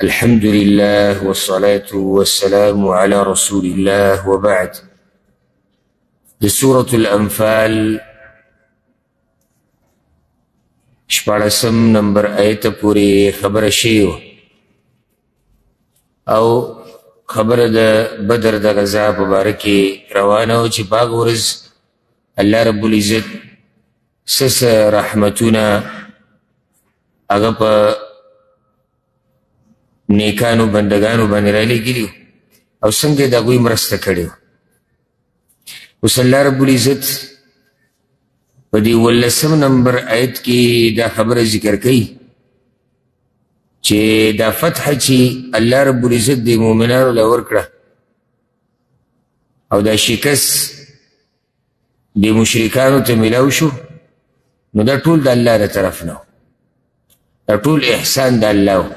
الحمد لله والصلاة والسلام على رسول الله وبعد. سورة الأنفال شپاړسم نمبر آیت پوری خبر شیو او خبر د بدر د غزا په باره کې روانه او چې پاک ورځ الله رب العزت سس رحمتونه هغه په نیکانو بندگانو باندې رالیږلي او څنګه د هغوی مرسته کړې وه. اوس الله رب العزت په دې 18 نمبر آیت کې دا خبره ذکر کوي چې دا فتح چې الله رب العزت د مؤمنانو له ورکړه او دا شکست د مشرکانو ته میلاو شو، نو دا ټول د الله له طرف نه، دا ټول احسان د الله و.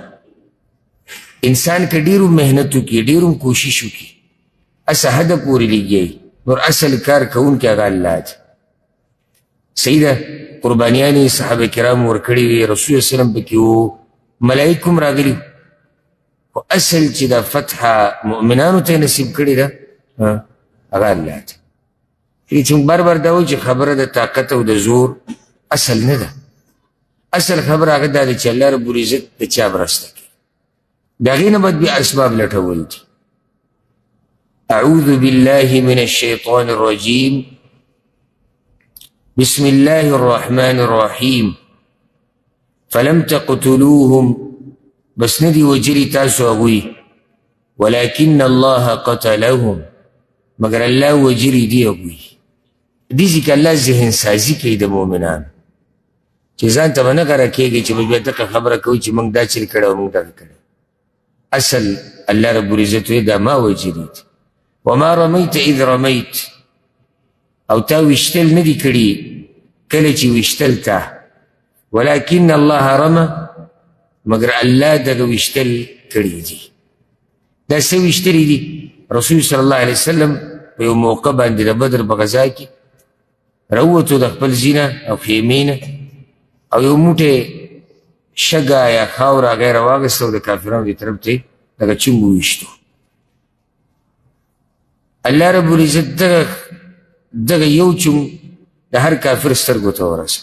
انسان که ډیرو محنت وکړي، ډیرو کوشش وکړي، اسه حده پورې لګي، نور اصل کار کوونکی هغه الله دی. صحیح ده، قربانیانې صحابه کرام ورکړي وي، رسول صلی الله علیه وسلم پکې و، ملایک هم راغلي، خو اصل چې دا فتحه مؤمنانو ته نصیب کړې ده هغه الله دی. چې موږ بار بار دا وایو چې خبره د طاقت او د زور اصل نه ده، اصل خبره هغه دا ده چې الله رب العزت د چا مرسته کوي، د هغې نه باید بیا اسباب لټول دي. اعوذ بالله من الشیطان الرجیم بسم الله الرحمن الرحیم فلم تقتلوهم، بس ندی وجلی تاسو هغوی، ولكن الله قتلهم، مگر الله وجلی دی هغوی. دیزی که الله ذهن سازی کوي د مؤمنان، چې ځان ته به نه غره کېږي چې بیا دغه خبره کوي چې موږ دا چل کړی او موږ دغه کړی. اصل الله رب العزت وی دا ما وجلی دی. وما رمیت اذ رمیت، او تا وشتل ندی کړي کله چې وشتل تا، ولكن الله رمى، مگر الله دغه وشتل کړي دي. دا څه وشتلي دي؟ رسول صلی الله علیه وسلم په یو موقع باندې د بدر په غزا کې راووتو د خپل زینه او خیمې نه، او یو موټی شګه یا خاوره هغه یې راواغېسته او د کافرانو دې طرف ته دغه چنګ وویشتو. الله رب العزت دغه یو چنګ د هر کافر سترګو ته ورسو.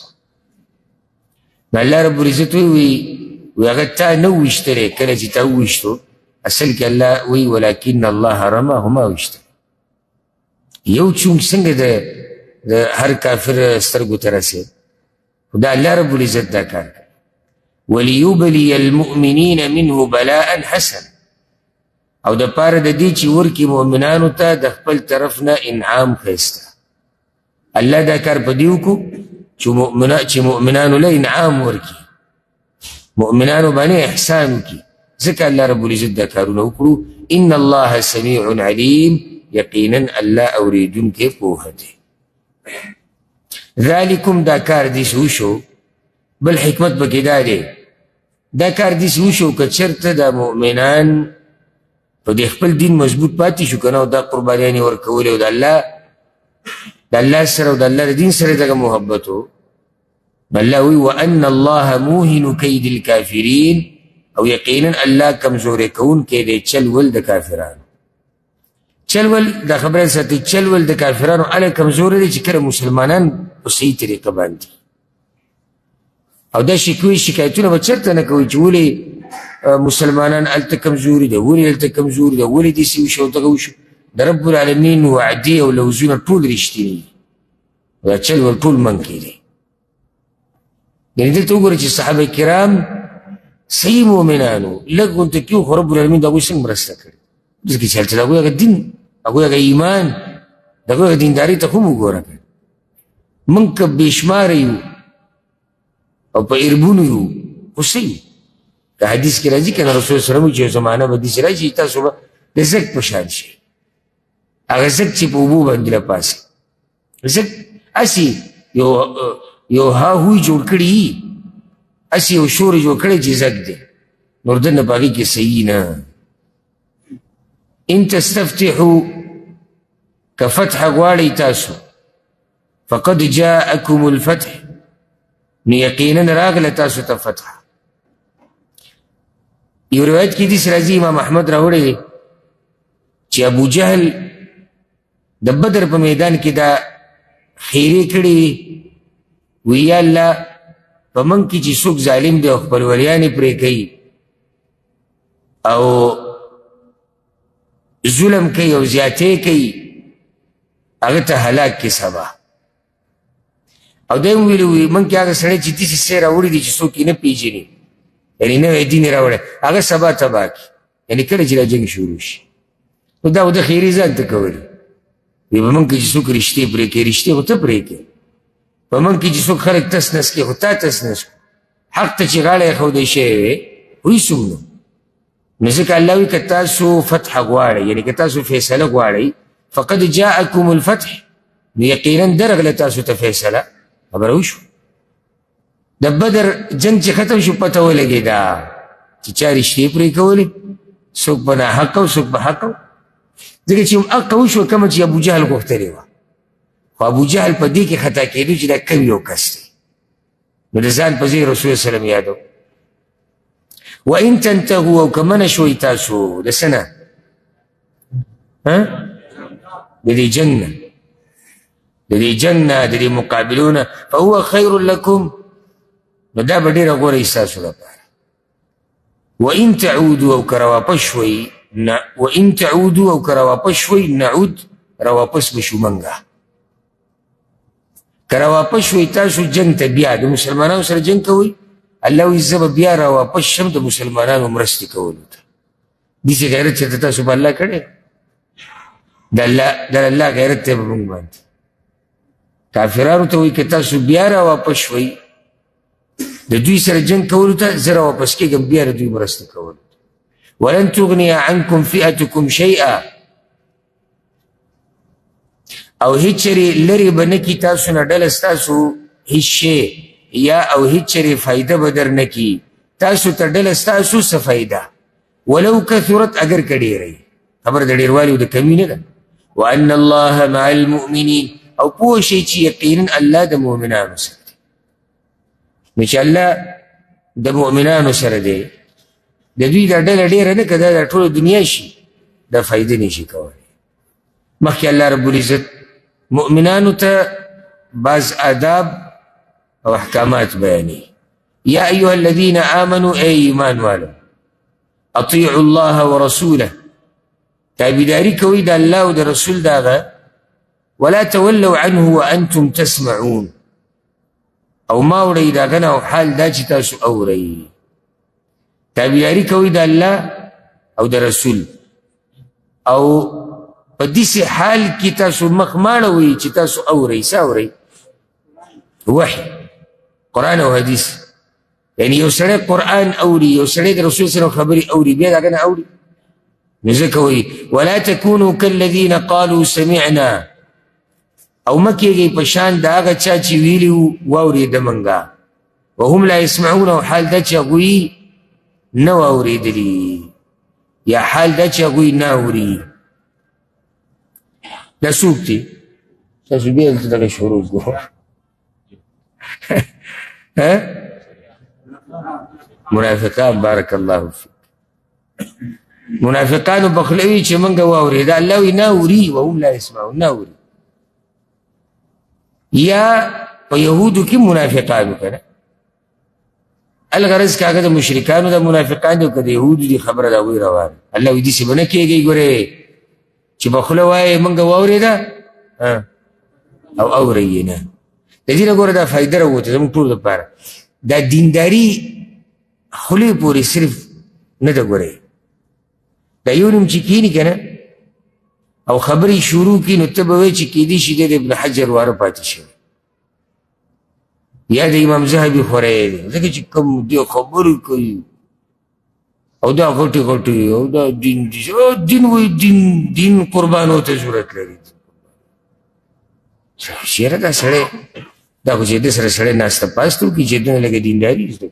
نو الله رب العزت وی هغه تا نه وویشتلی، کله چې تا وویشتو اصل کې الله وی ولكن الله رماه ما ویشتلی. یو چنګ څنګه د هر کافر سترګو ته رسېد؟ دا الله رب العزت دا کار کوي. وليبلي المؤمنین منه بلاء حسن، او د پاره د دې چې ورکي مؤمنانو ته د خپل طرف نه انعام ښایسته. الله دا کار په دې وکړو چې مؤمنانو له انعام ورکي، مؤمنانو باندې احسان وکړي، ځکه الله رب العزت دا کارونه وکړو. ان الله سمیع علیم، یقینا الله اوریدونکی پوهه دی. ذالکم، دا کار داسې وشو، بل حکمت پکې دا دی، دا کار داسې وشو که چېرته دا مؤمنان په دې خپل دین مضبوط پاتې شو که نه، او دا قربانیانې ورکولې او د الله سره او د الله د دین سره دغه محبت و. الله وی وان الله موهن کید الکافرین، او یقینا الله کمزوری کوونکی دی چل ول د کافرانو. چل ول دا خبره ساتي، چل ول د کافرانو هله کمزوری دی چې کله مسلمانان په صحیح طریقه باندې، او دا شکوې شکایتونه به چېرته نه کوي چې ولې مسلمانان هلته کمزوري دي، ولې هلته کمزوري دي، ولې داسې وشو او دغه وشو. د رب العالمین وعدې او لوزونه ټول رښتیني دي، دا چل ول ټول منکي دي. یعنې دلته وګوره چې صحابه کرام صحیح مؤمنانو، لږ غونته کې خو رب العالمین د هغوی څنګه مرسته کړې، ځکه چې هلته د هغوی هغه دین، هغوی هغه ایمان، د هغوی هغه دینداري ته خو وګوره. موږ که بې شماره یو او په اربونو یو، خو څه یو؟ که حدیث کې راځي که نه، رسول صلی الله علیه وسلم چې یو زمانه به داسې راشي تاسو به د زک په شان شئ، هغه زک چې په اوبو باندې راپاسي، زک هسې یو هاهوی جوړ کړي، هسې یو شور یې جوړ کړی چې زک دی، نور دنه په هغې کې صحیح نه. ان تستفتحوا، که فتح غواړئ تاسو، فقد جاءکم الفتح، نو یقینا راغله تاسو ته فتح. یو روایت کې حدیث راځي امام احمد راوړی دی چې ابو جهل د بدر په میدان کې دا خیرې کړې وي وی یا الله په موږ کې چې څوک ظالم دی او خپل ولیانې پرې کوي او ظلم کوي او زیاتې کوي هغه ته هلاک کې سبا او دی هم ویلي وي موږ کې هغه سړی چې داسې څه راوړي دي چې څوک یې نه پېژني یعنې نوی دین یې راوړی هغه سبا تباه کړي یعنې کله چې دا جنګ شروع شي نو دا د خیرې ځان ته کولي وی په موږ کې چې څوک رښتې پرې کوي رښتې خو ته پرې کوي په موږ کې چې څوک خلک تس نس کوي خو تا تس نس کوي حق ته چې غاړه ایښودی شوی وی وایي څوک نو ځکه الله وایي که تاسو فتح غواړئ یعنې که تاسو فیصله غواړئ فقد جاءکم الفتح نو یقینا درغله تاسو ته فیصله خبره وشو د بدر جنگ چې ختم شو پته ولګېده چې چا رښتې پرې کولې څوک په ناحقه او څوک په حقه ځکه چې حقه وشوه کومه چې ابو جهل غوښتلې وه خو ابو جهل په دې کې خطا کېدو چې دا کم یو کس دی نو د ځان په ځای رسول سلم یادو وان تنتهوا او که منه شوئ تاسو د څه نه د دې جنګ نه د دې جنګ نه د دې مقابلو نه فهو خیر لکم نو دا به ډېره غوره ستاسو لپاره وان تعودوا او که راواپس شوئ وان تعودوا او که راواپس شوئ نعود راواپس به شو منګه که راواپس شوئ تاسو جنګ ته بیا د مسلمانانو سره جنګ کوئ الله وایي زه به بیا راواپس شم د مسلمانانو مرستې کولو ته داسې غیرت چې ته تاسو په الله کړی د الله غیرت دی په موږ باندې کافرانو ته وایي که تاسو بیا راواپس شوئ د دوی سره جنګ کولو ته زه راواپس کېږم بیا د دوی مرسته کولو ته ولن تغني عنکم فئتکم شیئا او هیڅ چېرې لرې به نه کي تاسو نه ډله ستاسو هیڅ شی یا او هیڅ چېرې فایده به در نه کي تاسو ته ډله ستاسو څه فایده ولو کثرت اگر که ډېره خبره د ډېروالي او د کمي نه ده وان الله مع المؤمنین او پوه شئ چې یقینا الله د مؤمنانو سره دی نو چې الله د مؤمنانو سره دی د دوی دا ډله ډېره نه که دا د ټوله دنیا شي دا فایده نه شي کولی مخکې الله رب العزت مؤمنانو ته بعض آداب او احکامات بیانوي یا ایها الذین آمنوا ای ایمان والو اطیعوا الله ورسوله تابعداري کوئ د الله او د رسول د هغه ولا تولوا عنه وانتم تسمعون او ما وړئ د هغه نه او حال دا چې تاسو اورئ تابعداري کوئ د الله او د رسول او په داسې حال کې تاسو مخ ماړوئ چې تاسو اورئ څه اورئ وحي قرآن او حدیث یعنی یو سړی قرآن اوري یو سړی د رسول سره خبرې اوري بیا د هغه نه اوري نو ځکه وایي ولا تکونوا کالذین قالوا سمعنا او مه کېږئ په شان د هغه چا چې ویلي وو واورېده موږه وهم لا یسمعون او حال دا چې هغوی نه واورېدلي یا حال دا چې هغوی نه اوري دا څوک دي تاسو بیا دلته دغه شروع کړو منافقان بارک الله فیک منافقانو بخلوي چې موږ واورېده الله وایي نه اوري وهم لا یسمعون نه اوري یا په یهودو کې منافقانو که نه الغرض که هغه د مشرکانو د منافقان دي او که د یهودو دي خبره د هغوی روانه الله وایي داسې به نه کېږئ ګورې چې په خوله وایې موږ واورېده او اورئ یې نه د دې نه ګوره دا فایده راووته زموږ ټولو دپاره دا دینداري خولې پورې صرف نه ده ګورئ دا یو نوم چې کښېني که نه او خبرې شروع کړي نو ته به وایې چې کیدای شي دی د ابن حجر واره پاتې شوی یا د امام ذهبي خوری دی ځکه چې کوم دی خبرې کوي او دا غټې غټې او دا دین دي دین وایي دین قربانو ته ضرورت لري چېره دا سړی دا خو چې د سره سړی ناسته پاسته وکړي چې دونه لږه دینداري زده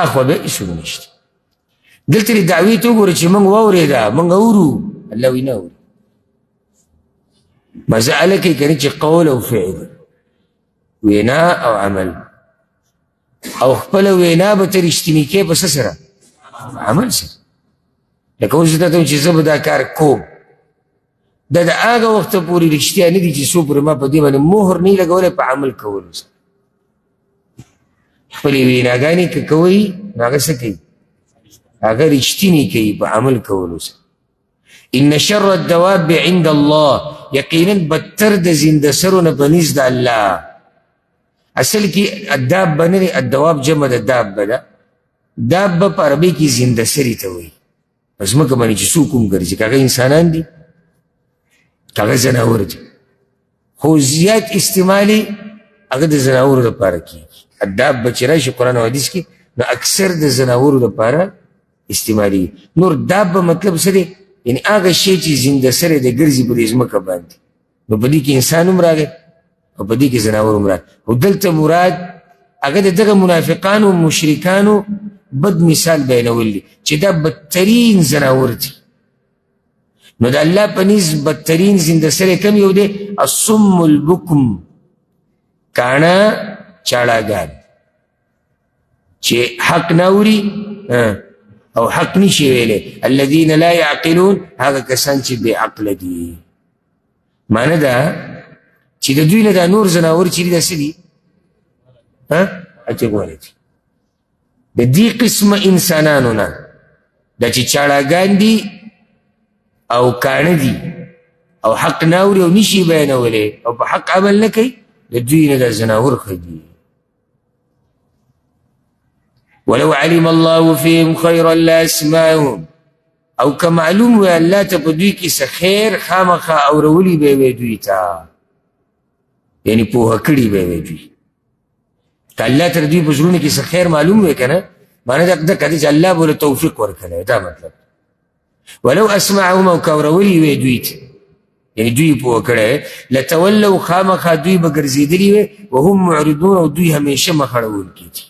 اخوا بیا هېڅوک نشته دلته دې دعوې ته وګوره چې موږ واورېده موږ اورو الله وایي نه اوري مسأله کوي که نه چې قول او فعل وینا او عمل او خپله وینا به ته رښتینې کې په څه سره عمل سره. لکه اوس ته ته چې زه به دا کار کوم، دا د هغه وخته پورې رښتیا نه دي چې څو پورې ما په دې باندې مهر نه لګولی په عمل کولو سره. خپلې ویناګانې که کوئ نو هغه څه کوي؟ هغه رښتینې کوي په عمل کولو سره. ان شر الدواب عند الله، یقینا بدتر د زنده سرو نه په نزد الله. اصل کې الدابه نه دی، الدواب جمع د دابه ده. دابه په عربي کې زنده سري ته وایي. په ځمکه باندې چې څوک هم ګرځي، که هغه انسانان دي که هغه ځناور دي، خو زیات استعمالي هغه د ځناورو دپاره کېږي. الدابه چې راشي قرآن او حدیث کې نو اکثر د ځناورو دپاره استعمالي. نور دابه مطلب څه دی؟ یعنی هغه شی چې زنده سره د ګرځي په دې ځمکه باندې، نو په دې کې انسان هم راغی او په دې کې ځناور هم راغی. خو دلته مراد هغه د دغه منافقانو او مشرکانو بد مثال بیانول دي چې دا بدترین ځناور دي. نو د الله په نزد بدترین زنده سره کم یو دی؟ الصم البکم، کاڼه چاړاګان چې حق نه اوري او حق نشي ویلی. الذین لا یعقلون، هغه کسان چې بې عقله دي. معنی ده چې د دوی نه دا نور ځناور چې دي دا څه دي؟ اچګولی دي. د دې قسمه انسانانو نه دا چې چاړاګان دي او کاڼه دي او حق نه اوري او نشي بیانولی او په حق عمل نه کوي، د دوی نه دا ځناور ښه دي. ولو علم الله فيهم خيرا لاسمعهم، او که معلوم وی الله ته په دوی کې څه خیر خامخا اورولي به وی دوی ته، یعنی پوهه کړي به وی دوی. که الله تر دوی په زړونو کې څه خیر معلوم وی که نه، معنی دا که چې الله به له توفیق ورکړی، دا مطلب. ولو اسمعهم، او که اورولي وی دوی ته، یعنی دوی پوهه کړی، لتولوا، خامخا دوی به ګرځېدلي وی، وهم معرضون، او دوی همیشه مخ اړوونکي دي.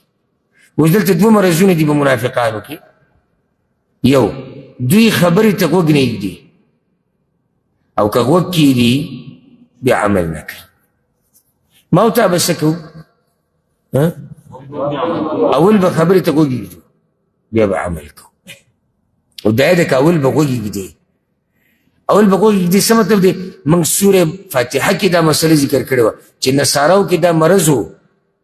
اوس دلته دوه مرضونه دي په منافقانو کې. یو، دوی خبرې ته غوږ نه ږدي، او که غوږ کېږدي بیا عمل نه کوي. ما او تا به څه کوو؟ اول به خبرې ته غوږ ږدو، بیا به عمل کوو. او دا ده که اول به غوږ ږدي، اول به غوږ ږدي څه مطلب دی؟ موږ سورې فاتحه کې دا مسله ذکر کړې وه چې نصاراو کې دا مرض و.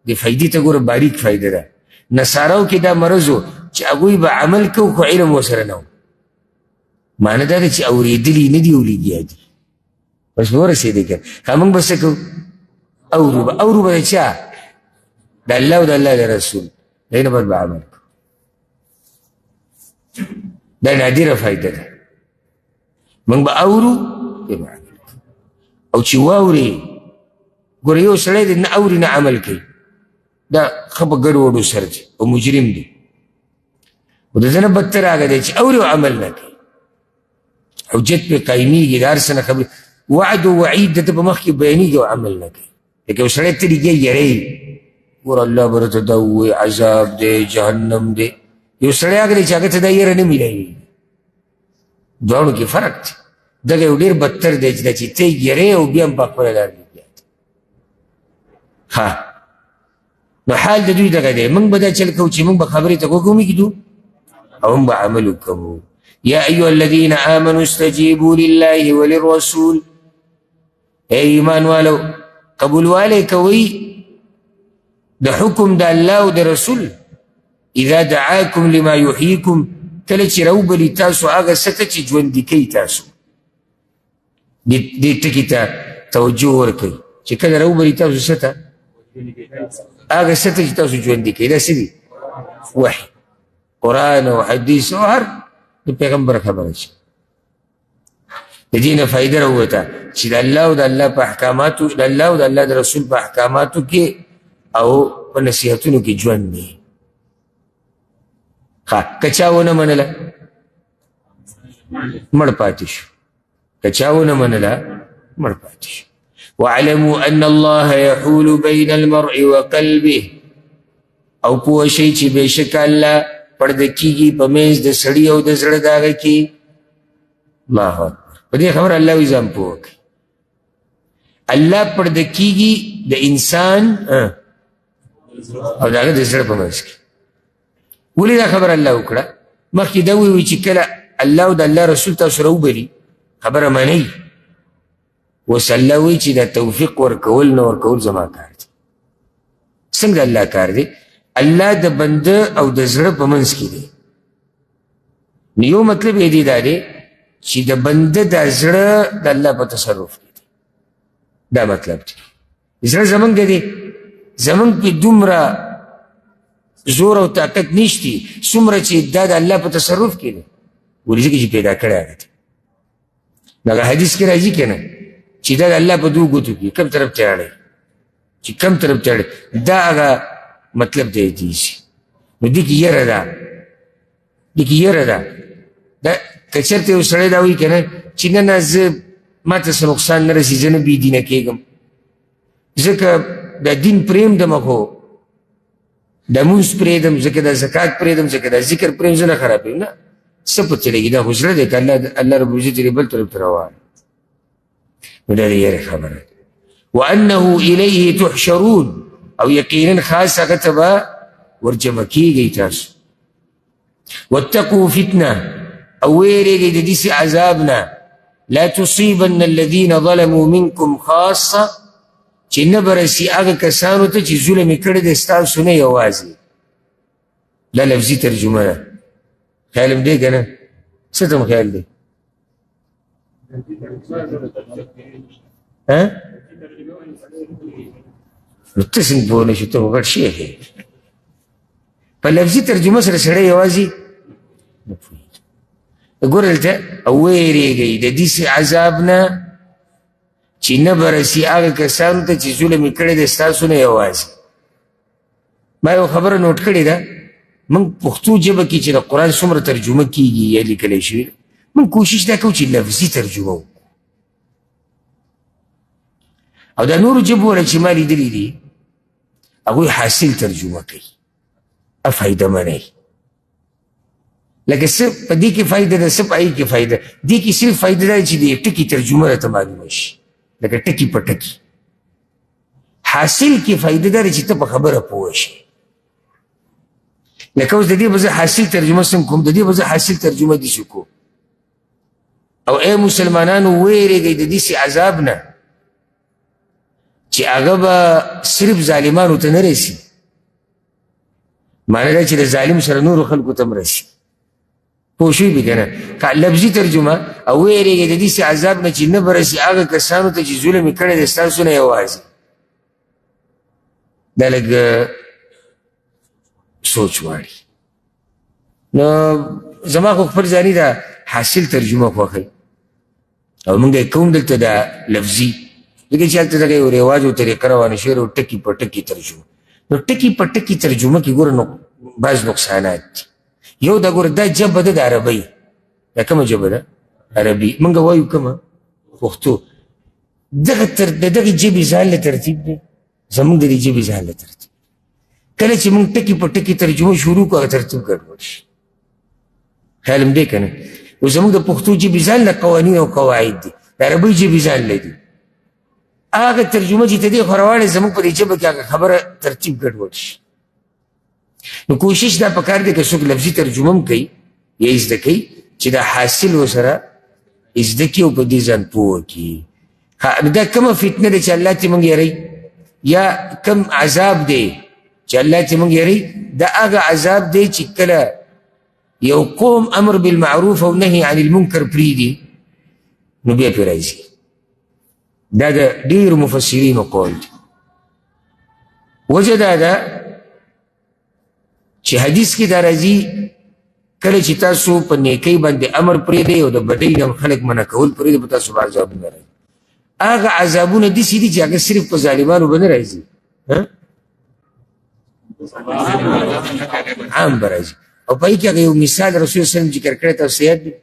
د فایدې ته ګوره، باریک فایده ده. نصاراو کې دا مرض و چې هغوی به عمل کوو خو علم ورسره نه و. معنی دا ده چې اورېدلي نه دي او لګیا دي. بس به ورسېدی که که موږ به څه کوو؟ اورو به د چا؟ د الله او د الله د رسول، دی نه بعد به عمل کوو. دا نادره فایده ده. موږ به اورو بیا به عمل کوو. او چې واورې، ګوره یو سړی دی نه اوري نه عمل کوي، دا ښه په ګډوډو سره دی او مجرم دی. خو د ده نه بدتر هغه دی چې اوري او عمل نه کوي، حجت پې قایمیږي، د هر څه نه خبرې، وعد و وعید د ده په مخ کې بیانېږي او عمل نه کوي. لکه یو سړی ته لګیا یری، ګوره الله به راته دا ووایي عذاب دی، جهنم دی. یو سړی هغه دی چې هغه ته دا یره نه میلاوي. دواړو کې فرق دی. دغه یو ډېر بدتر دی چې دا چې ته یری او بیا هم په خپله لار لګیا دی. نو حال د دوی دغه دی. موږ به دا چل کوو چې موږ به خبرې ته غوږ ومږدو او هم به عمل وکوو. یا ایها الذین آمنوا استجیبوا لله وللرسول، ای ایمان والو قبولوالی کوئ د حکم د الله او د رسول. اذا دعاکم لما یحییکم، کله چې راوبلي تاسو هغه څه ته چې ژوندي کوي تاسو. دې ټکي ته توجه ورکوئ چې کله راوبلي تاسو څه ته، هغه څه ته چې تاسو ژوندي کوي. دا څه دي؟ وحي، قرآن او حدیث او هر د پیغمبر خبره شي. د دې نه فایده راووته چې د الله او د الله په احکاماتو، د الله او د الله د رسول په احکاماتو کې او په نصیحتونو کې ژوند دی. که چا ونه منله مړ پاتې شو، که چا ونه منله مړ پاتې شو. واعلموا ان الله يحول بين المرء وقلبه، او پوه شئ چې بېشک الله پرده کېږي په منځ د سړي او د زړه د هغه کې. الله اکبر. په دې خبره الله وایي ځان پوه کړئ. الله پرده کېږي د انسان او د هغه د زړه په منځ کې. ولې دا خبره الله وکړه؟ مخکې دا ووي چې کله الله او د الله رسول تاسو راوبلي خبره منئ، اوس الله وایي چې دا توفیق ورکول نه ورکول زما کار دی. څنګه الله کار دی؟ الله د بنده او د زړه په منځ کې دی. نو یو مطلب یې دی دا دی چې د بنده دا زړه د الله په تصرف کې دی. دا مطلب دی. زړه زمونږ دی، زمونږ پې دومره زور او طاقت نشتی څومره چې دا د الله په تصرف کې دی. ولې ځکه چې پیدا کړی هغه دی. دغه حدیث کې راځي که نه چې دا د الله په دوو ګوتو کې کوم طرف ته اړی، چې کوم طرف ته اړی، دا هغه مطلب دی دیشي. نو دې کې یره ده، دې کې یره ده. دا که چېرته یو سړی دا وایي که نه چې نه نه زه ما ته څه نقصان نه رسي، زه نه بې دینه کېږم، ځکه دا دین پرېږدم، خو دا مونځ پرېږدم، ځکه دا زکات پرېږدم، ځکه دا ذکر پرېږدم، زه نه خرابېږم. نه، څه په چلېږي؟ دا خو زړه دی که الله رب العزت یې بل طرف ته روان. نو دا د یېرې خبره ده. وانه الیه تحشرون، او یقینا خاص هغه ته به ورجمع کېږئ تاسو. واتقوا فتنه، او ویرېږئ د داسې عذاب نه، لا تصیبن الذین ظلموا منکم خاصه، چې نه به رسي هغه کسانو ته چې ظلم یې کړی دی ستاسو نه یوازې. دا لفظي ترجمه ده. خیال هم دی که نه؟ څه ته م خیال دی؟ نو ته څنګه پوه نه شو؟ ته خو غټ شیخ یې. په لفظي ترجمه سره سړی یوازې نه پوهېږي. ګوره دلته ویرېږئ د داسې عذاب نه چې نه به رسي هغه کسانو ته چې ظلم یې کړی دی ستاسو نه یوازې. ما یو خبره نوټ کړې ده، موږ پښتو ژبه کې چې د قرآن څومره ترجمه کېږي یا لیکلی شوي، موږ کوشش دا کوو چې لفظي ترجمه وکړو. او دا نورو ژبو والا چې ما لیدلي دي هغوی حاصل ترجمه کوي، فایده منئ. لکه څه په دې کې فایده ده، څه په هغې کې فایده. دې کې صرف فایده ده چې د ټکي ترجمه راته معلومه شي، لکه ټکي په ټکي. حاصل کې فایده ده چې ته په خبره پوه شي. لکه اوس د دې به زه حاصل ترجمه څنګه کوم، د دې به زه حاصل ترجمه داسې کوم. او ای مسلمانانو ویرېږئ د داسې عذاب نه چې هغه به صرف ظالمانو ته نه رسي، معنی دا چې د ظالم سره نورو خلکو ته هم رسي. پوه شوي به که نه؟ لفظي ترجمه، او ویرېږئ د داسې عذاب نه چې نه به رسي هغه کسانو ته چې ظلم یې کړی دی ستاسو نه یوازې. دا لږ سوچ غواړي. نو زما خو خپل ځاني دا حاصل ترجمه خوښوي، او موږ یې کوم دلته دا لفظي، ځکه چې هلته دغه یو رواج او طریقه روانه شوې ده، ټکي په ټکي ترجمه. نو ټکي په ټکي ترجمه کې ګوره بعض نقصانات دي. یو دا ګوره دا ژبه ده د عربۍ. دا کومه ژبه ده؟ عربي. موږ وایو کومه؟ پښتو. د دغې ژبې ځان له ترتیب دی، زموږ د دې ژبې ځان له ترتیب. کله چې موږ ټکي په ټکي ترجمه شروع کړو هغه ترتیب ګډوډ شي. خیال هم دی که نه؟ اوس زموږ د پښتو ژبې ځان له قوانین او قواعد دي، د عربۍ ژبې ځان له دي. هغه ترجمه چې ته دې خو راواړې زموږ په دې ژبه کې هغه خبره ترتیب ګډوډ شي. نو کوشش دا پکار دی که څوک لفظي ترجمه هم کوي یا یې زده کوي چې دا حاصل ورسره زده کړي او په دې ځان پوه کړي. نو دا کومه فتنه ده چې الله ترې موږ یېروي، یا کوم عذاب دی چې الله ترې موږ یېروي؟ دا هغه عذاب دی چې کله یو قوم امر بالمعروف او نهي عن المنکر پرېږدي نو بیا پرې راځي. دا د ډېرو مفسرینو قول دی. وجه دا ده چې حدیث کې دا راځي کله چې تاسو په نیکۍ باندې امر پرېږدئ او د بدۍ نه خلک منع کول پرېږدئ، په تاسو به عذابونه راځي. هغه عذابونه داسې دي چې هغه صرف په ظالمانو به نه راځي، عام به راځي. او په هغې کې هغه یو مثال رسول صلی الله علیه وسلم ذکر کړی، تاسو یاد دی؟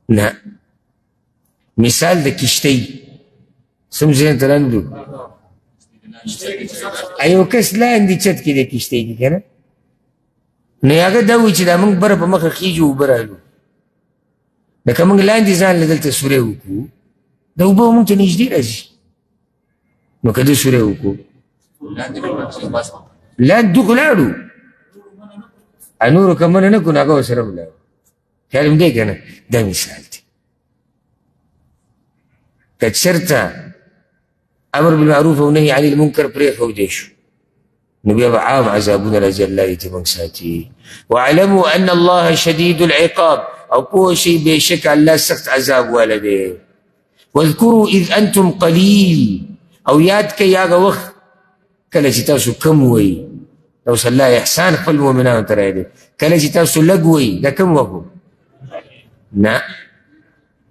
نه، مثال د کشتۍ سم ذهن ته رانه دو. یو کس لاندې چت کې دی کشتۍ کې که نه، نو هغه دا وایي چې دا موږ بره په مخه خیږو اوبه رالو، لکه موږ لاندې ځان له دلته سوری وکړو دا اوبه موږ ته نږدې راځي. نو که ده سوری وکړو لاندې ولاړو نورو که منه نه کړو نو هغه ورسره ولاړو. خیال هم دی که نه؟ دا مثال دی. که چېرته امر بالمعروف او نهي عن المنکر پرېښودی شو نو بیا به عام عذابونه راځي، الله دې موږ ساتي. واعلموا ان الله شدید العقاب، او پوه شئ بېشک الله سخت عذاب والا دی. واذکروا اذ انتم قلیل، او یاد کئ هغه وخت کله چې تاسو کم وئ. اوس الله احسان خپل مؤمنانو ته رایې دی. کله چې تاسو لږ وئ دا کم وخت نه،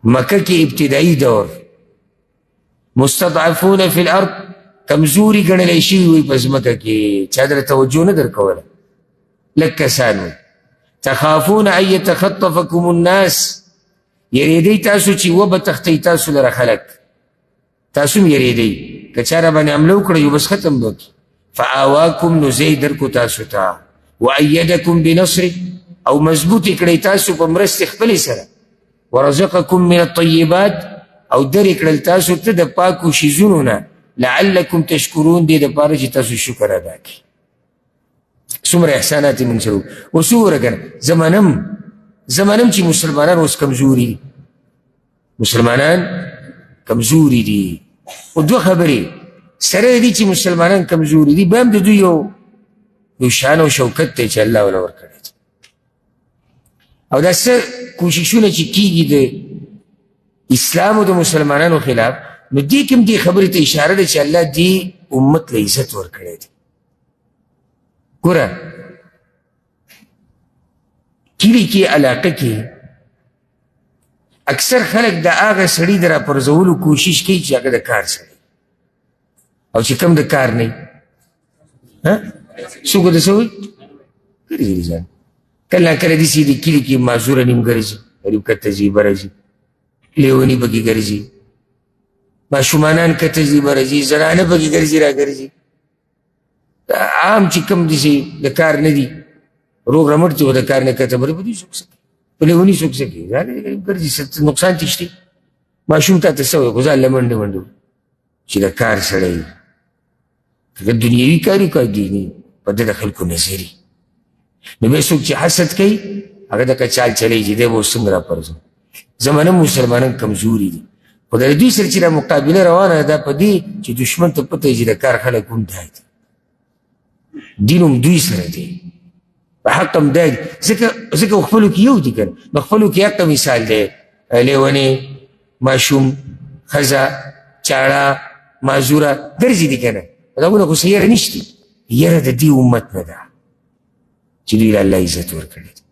مکه کې ابتدایي دور. مستضعفون فی الارض، کمزوري ګڼلی شوي وئ په ځمکه کې، چا در توجه نه درکوله، لږ کسان وئ. تخافون ان یتخطفکم الناس، یریدئ تاسو چې وبه تښتئ تاسو لره خلک، تاسو هم یریدئ که چا را باندې حمله وکړه یو بس ختم به وکړي. فآواکم، نو ځای درکو تاسو ته. وایدکم بنصره، او مضبوط یې کړئ تاسو په مرستې خپلې سره. ورزقکم من الطیبات، او درې کړل تاسو ته د پاکو شیزونو نه. لعلکم تشکرون، دې دپاره چې تاسو شکر ادا کړئ. څومره احسانات یې موږ سره اوس وګوره که نه، زمانم چې مسلمانان اوس کمزوري دي، مسلمانان کمزوري دي. خو دوه خبرې سره دي چې مسلمانان کمزوري دي، بیا هم د دوی یو شان او شوکت دی چې الله وله ورکړی دی. او دا څه کوششونه چې کېږي د اسلام او د مسلمانانو خلاف، نو دې کې هم دې خبرې ته اشاره ده چې الله دې امت له عزت ورکړی دی. ګوره کلي کې علاقه کې اکثر خلک د هغه سړي د راپرځولو کوشش کوي چې هغه د کار سړی، او چې کم د کار نه وي څوک د څه وایي ګرځي ځان. کله کله داسې د کلي کې معذوره نیم ګرځي، غریب کته ځي بره ځي، لیوني پکې ګرځي، ماشومانان کته ځي بره ځي، زنانه پکې ګرځي را ګرځي. عام چې کوم داسې د کار نه دي روغ رمټ چې و د کار نه کته بره په دوی څوک څه کوي، په لیوني څوک څه کوي، غریب ګرځي، څه نقصان تشتي. ماشوم ته ته څه وایي خو ځان له منډې منډې چې د کار سړی که دنیوي کار وي که دیني، په ده د خلکو نظري. نو بیا څوک چې حسد کوي هغه دغه چال چلی چې دی به اوس څنګه راپرځو. زمانه مسلمانان کمزوري دي، خو د دوی سره چې دا مقابله روانه ده په دې چې دشمن ته پته چې د کار خلک هم دا دي، دین هم دوی سره دی، په حق هم دا دي. ځکه خپلو کې یو دي که نه، په خپلو کې حق مثال دی، لیونې، ماشوم، ښځه، چاړه، معذوره ګرځي دي که نه. په دغونه خو څه یره نشتي، یره د دې امت نه ده چې دوی له الله عزت ورکړی دی.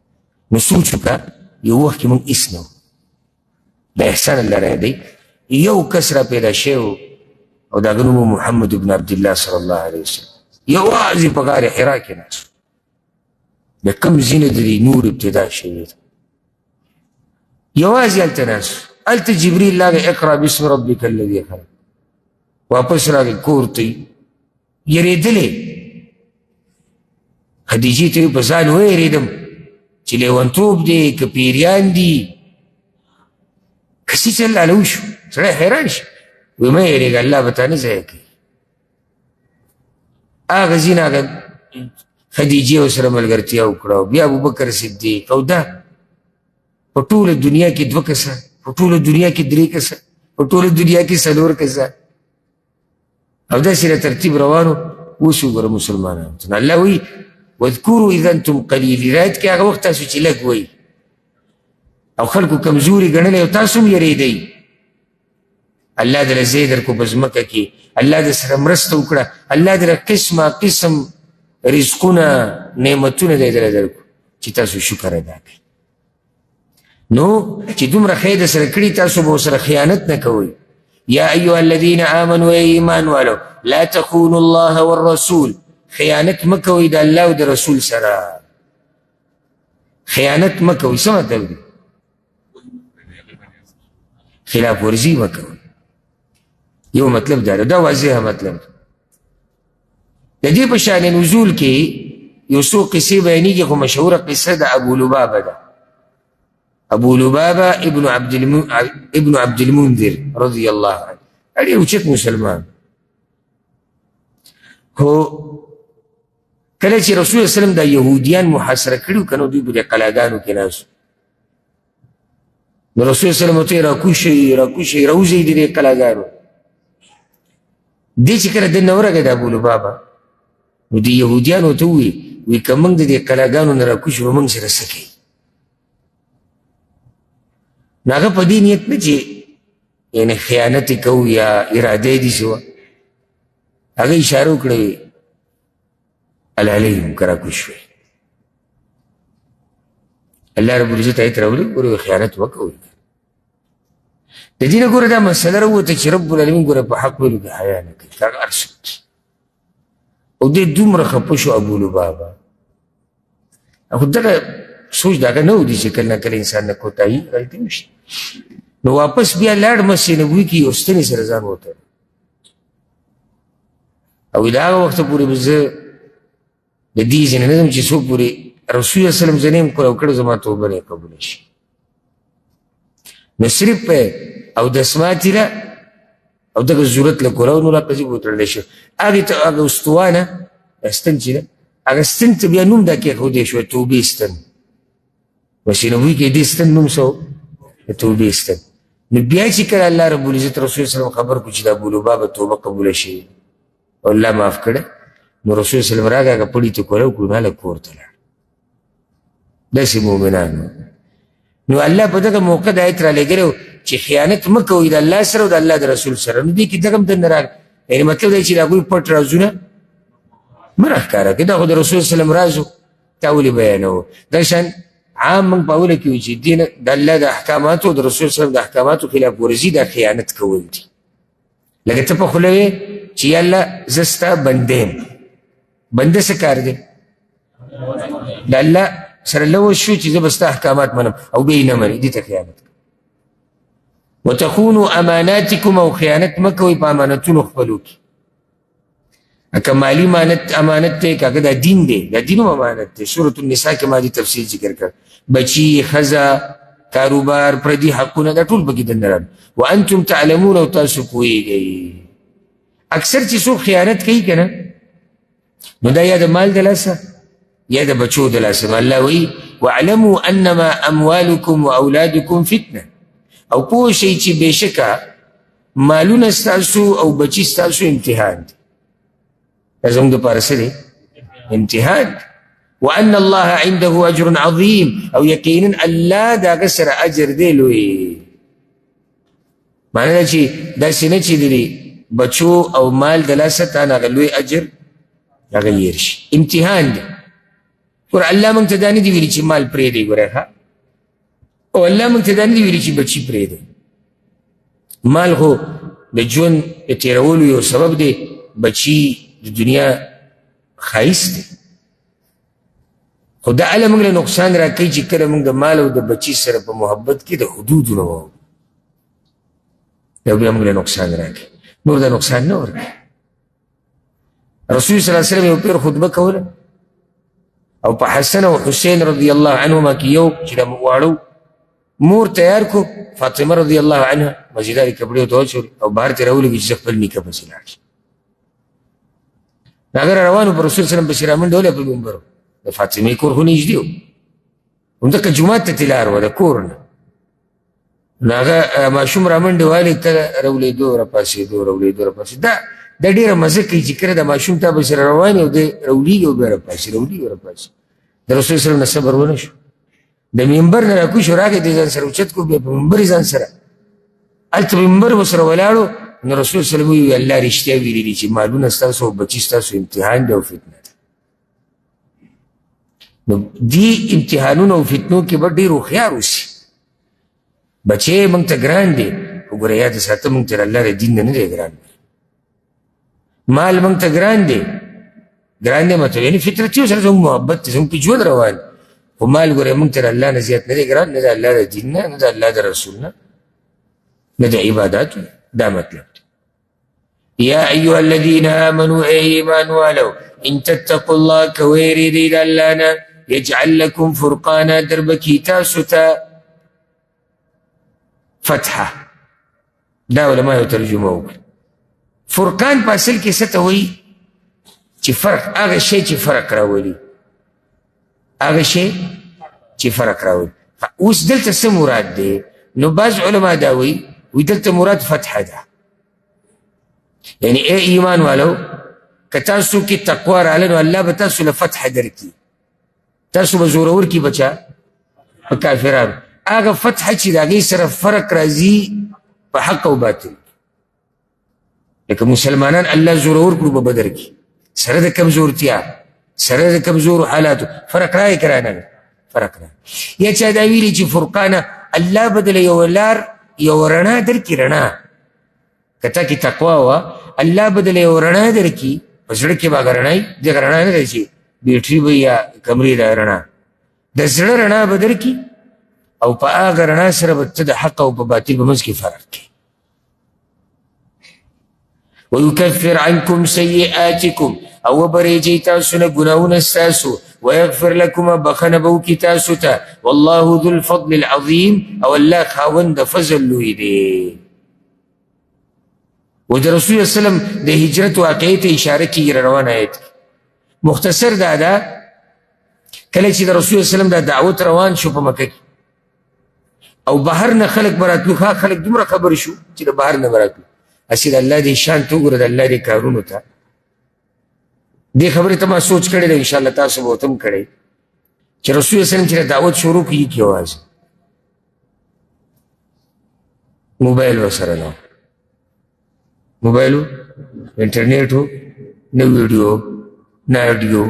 نو سوچ وکړه یو وخت کې موږ هېڅ نه وو، د احسان الله رایه دی. یو کس را پیدا شوی او د هغه نوم محمد بن عبدالله صلی الله علیه وسلم، یوازې په غار حرا کې ناست، د کوم ځای نه د دې نور ابتدا شوی ده، یوازې هلته ناست. هلته جبریل راغی اقرأ باسم ربک الذي خلق، واپس راغی کور ته یېرېدلی. خدیجې ته په ځان ویرېدم چې لیونتوب دی که پیریان دي که څه چل راله وشو، سړی حیران شي. وایي مه یېرېږه الله به تا نه ضایع کوي. هغه ځینې هغه خدیجې ورسره ملګرتیا وکړه، او بیا ابوبکر صدیق، او دا په ټوله دنیا کې 2 کسه، په ټوله دنیا کې 3 کسه، په ټوله دنیا کې 4 کسه، او داسې را ترتیب روانو. اوس وګوره مسلمانانو ته الله وایي واذکروا اذا انتم قلیل، رایت کې هغه وخت تاسو چې لږ وئ او خلکو کمزوري ګڼلی او تاسو هم یېرېدئ. الله دله ځای درکړو په ځمکه کې، الله در سره مرسته وکړه، الله دله قسمه قسم رزقونه نعمتونه دی دله درکړو چې تاسو شکر ادا کړئ. نو چې دومره خیر در سره کړي تاسو به ورسره خیانت نه کوئ. یا ایها الذین آمنوا ای ایمان والو لا تخونوا الله والرسول، خیانت مه کوئ د الله او د رسول سره، خیانت مه کوئ. څه مطلب دی؟ خلاف ورزي مه کوئ. یو مطلب دا ده، دا واضحه مطلب ده. د دې په شان نزول کې یو څو قصې بیانېږي، خو مشهوره قصه د ابو لبابه ده. ابو لبابه ابن عبد المنذر رضی الله عنه، ډېر اوچت مسلمان. خو کله چې رسول الله وسلم دا یهودیان محاصره کړي که نو دوی په دې قلاګانو کې ناست نو رسول الله وسلم ورته راکوشئ راوځئ د دې قلاګانو دې چې کله دننه ورغی د ابولبابا نو د یهودیانو ورته ووایي که موږ د دې قلاګانو نه راکوشو نو موږ سره څه کوي نو هغه په دې نیت نه چې یعنې خیانت یې کوو یا اراده یې داسې وه هغه اشاره وکړه العلیهم که راکوش وی الله رب العزت آیت راولي ګوره خیانت وکوئ د دې نه ګوره دا مسله راووته چې رب العالمین ګوره په حق ویلو کې حیا نه کوي هغه هر څه او دې دومره خفه شو ابولبابا خو دغه سوچ د هغه نه و دي چې کله نه کله انسان نه کوتاهي غلطي وشي نو واپس بیا لاړ مسجد نبوي کې یو ستنې سره ځان وتړ او د هغه وخته پورې به زه د دې ځینې نه ځم چې څوک پورې رسول الله وسلم زه نه یم کړی او کړه زما توبه نه قبوله شي نو صرف اودس ماتې له او دغه ضرورت له کوره نو راپسې به وتړلی شو هغې ته هغه استوانه ستن چې ده هغه ستن ته بیا نوم دا کېښودی شوی توبې ستن مسجد نبوي کې دې ستن نوم څه و د توبې ستن نو بیا چې کله الله رب العزت رسول وسلم خبر کړو چې د ابولبابا توبه قبوله شوې او الله معاف کړی نو رسول وسلم راغی هغه پړي ته کوره وکړو نو هلک کور ته لاړ داسې مؤمنان نو الله په دغه موقع د آیت رالیږلی و چې خیانت مه کوئ د الله سره او د الله د رسول سره نو دې کې دغه هم دننه راغلی یعنې مطلب دی چې د هغوی پټ رازونه مه راښکاره کړي دا خو د رسول وسلم راز و تا ولې بیانوو دا شان عام موږ په اوله کې وایو چې دین د الله د احکاماتو او د رسول وسلم د احکاماتو خلاف ورزي دا خیانت کول دي لکه ته په خوله وې چې یا الله زه ستا بنده یم بنده څه کار دی د الله سره لوث شو چې زه به ستا احکامات منم او بیا یې نه منې دې ته خیانت وتخونوا اماناتکم او خیانت مه کوئ په امانتونو خپلو کې که مالی امانت دی که هغه دا دین دی دا دین هم امانت دی سورة النساء کې ما دې تفصیل ذکر کړ بچي ښځه کاروبار پردي حقونه دا ټول پکې دننه راغلي وانتم تعلمون او تاسو پوهېږئ اکثر چې څوک خیانت کوي که نه نو دا یا د مال د لاسه یا د بچو د لاسه الله وایي واعلموا انما اموالکم واولادکم فتنه او پوه شئ چې بېشکه مالونه ستاسو او بچي ستاسو امتحان دی دا زموږ دپاره څه دی امتحان وان الله عنده اجر عظیم او یقینا الله د هغه سره اجر دی لوی معنی دا چې داسې نه چې د بچو او مال د لاسه تا نه هغه لوی اجر هغه هېر شي امتحان دی ګوره الله موږ ته دا نه دي ویلي چې مال پرېږدئ ګوره ښه او الله موږ ته دا نه دي ویلي چې بچي پرېږدئ مال خو د ژوند د تېرولو یو سبب دی بچي د دنیا ښایست دی خو دا الله موږ له نقصان راکوي چې کله موږ د مال او د بچي سره په محبت کې د حدودو نه وو دا بیا موږ له نقصان راکوي نور دا نقصان نه ورکوي رسول صلی الله علیه وسلم یو پیر خطبه کوله او په حسن او حسین رضی الله عنهما کې یو چې د واړو مور تیار کو فاطمه رضی الله عنها مزیداري کپړې ورته واچولې او بهر ترې راولېږي چې خپل نیکه پسې لاړ شي هغه روانو په رسول سلم پسې رامنډولې په منبر د فاطمې کور خو نږدې و همدغه جومات ته تلار وه د کور نه نو هغه ماشوم رامنډې والې کله رولېدو راپاسېدو رولېدو راپاسېدو دا ډېره مزه کوي چې کله د ماشوم تا به سره روان او دی رولېږي او بیا راپاسي رولېږي او راپاسي د رسول سلم نه صبر ونه شو د منبر نه راکوي شو راغی دی ځان سره اوچت کړو بیا په منبر یې ځان سره هلته منبر ورسره ولاړو نو رسول سلم وویل الله رښتیا ویلي دي چې مالونه ستاسو او بچي ستاسو امتحان دی او فتنه ده نو دې امتحانونو او فتنو کې به ډېر هوښیار اوسي بچی موږ ته ګران دی خو ګوره یاد ساته موږ ته د الله د دین نه دی ګران مال موږ ته ګران دی ګران دی مطلب یعنې فطرتي سره زموږ محبت دی زموږ په ژوند روان خو مال ګوره موږ ته د الله نه زیات نه دی ګران نه د الله د دین نه نه د الله د رسول نه نه د عباداتو دا مطلب دی یا ایها الذین آمنوا ای ایمان والو ان تتقوا الله که ویرېږئ د الله نه یجعل لکم فرقانا در بکي تاسو ته فتحه دا علماء ترجمه وکړه فرقان په اصل کې څه ته وایي چې فرق هغه شی چې فرق راولي، هغه شی چې فرق راولي. اوس دلته څه مراد دی؟ نو بعض علما دا وایي دلته مراد فتحه ده. یعنی ای ایمان والو که تاسو کې تقوا راغله نو الله به تاسو له فتحه درکړي. تاسو به زورور کړي بچا په کافرانو. هغه فتحه چې د هغې سره فرق راځي په حق او باطل. لکه مسلمانان الله زورور کړو به بدر کې سره د کمزورتیا، سره د کمزورو حالاتو. فرق راغی که رانغی؟ فرق راغی. یا چا دا ویلي چې فرقانه الله به دله یو لار یو رڼا درکړي. رڼا که تا کې تقوا وه الله به دله یو رڼا درکړي په زړه کې به هغه رڼا وي. دغه رڼا نه ده چې بیټري به یا کمرې ده رڼا، د زړه رڼا به درکړي او په هغه رڼا سره به ته د حق او په باطل په منځ کې فرق کوي. ويكفر عنكم سيئاتكم او وبريجي تاسو نه ګناهونه ستاسو، ويغفر لكم بخنه به وکړي تاسو ته، والله ذو الفضل العظيم او الله خاوند د فضل لوی دی. و د رسول الله صلی الله علیه وسلم د هجرت واقعې ته اشاره کیږي روان آیت. مختصر دا ده کله چې د رسول الله صلی الله علیه وسلم دا دعوت روان شو په مکه کې او بهر نه خلک به راتلو، خلک دومره خبر شو چې د بهر نه به راتلو. هسې د الله دې شان ته وګوره، د الله دې کارونو ته. دې خبرې ته ما سوچ کړی دی، انشاءالله تاسو به ورته هم کړی چې رسول الله صلی الله علیه وسلم چې دعوت شروع کړي کې یوازې موبایل ورسره نه و، موبایل و، انټرنیټ و، نه ویډیو، نه اډیو،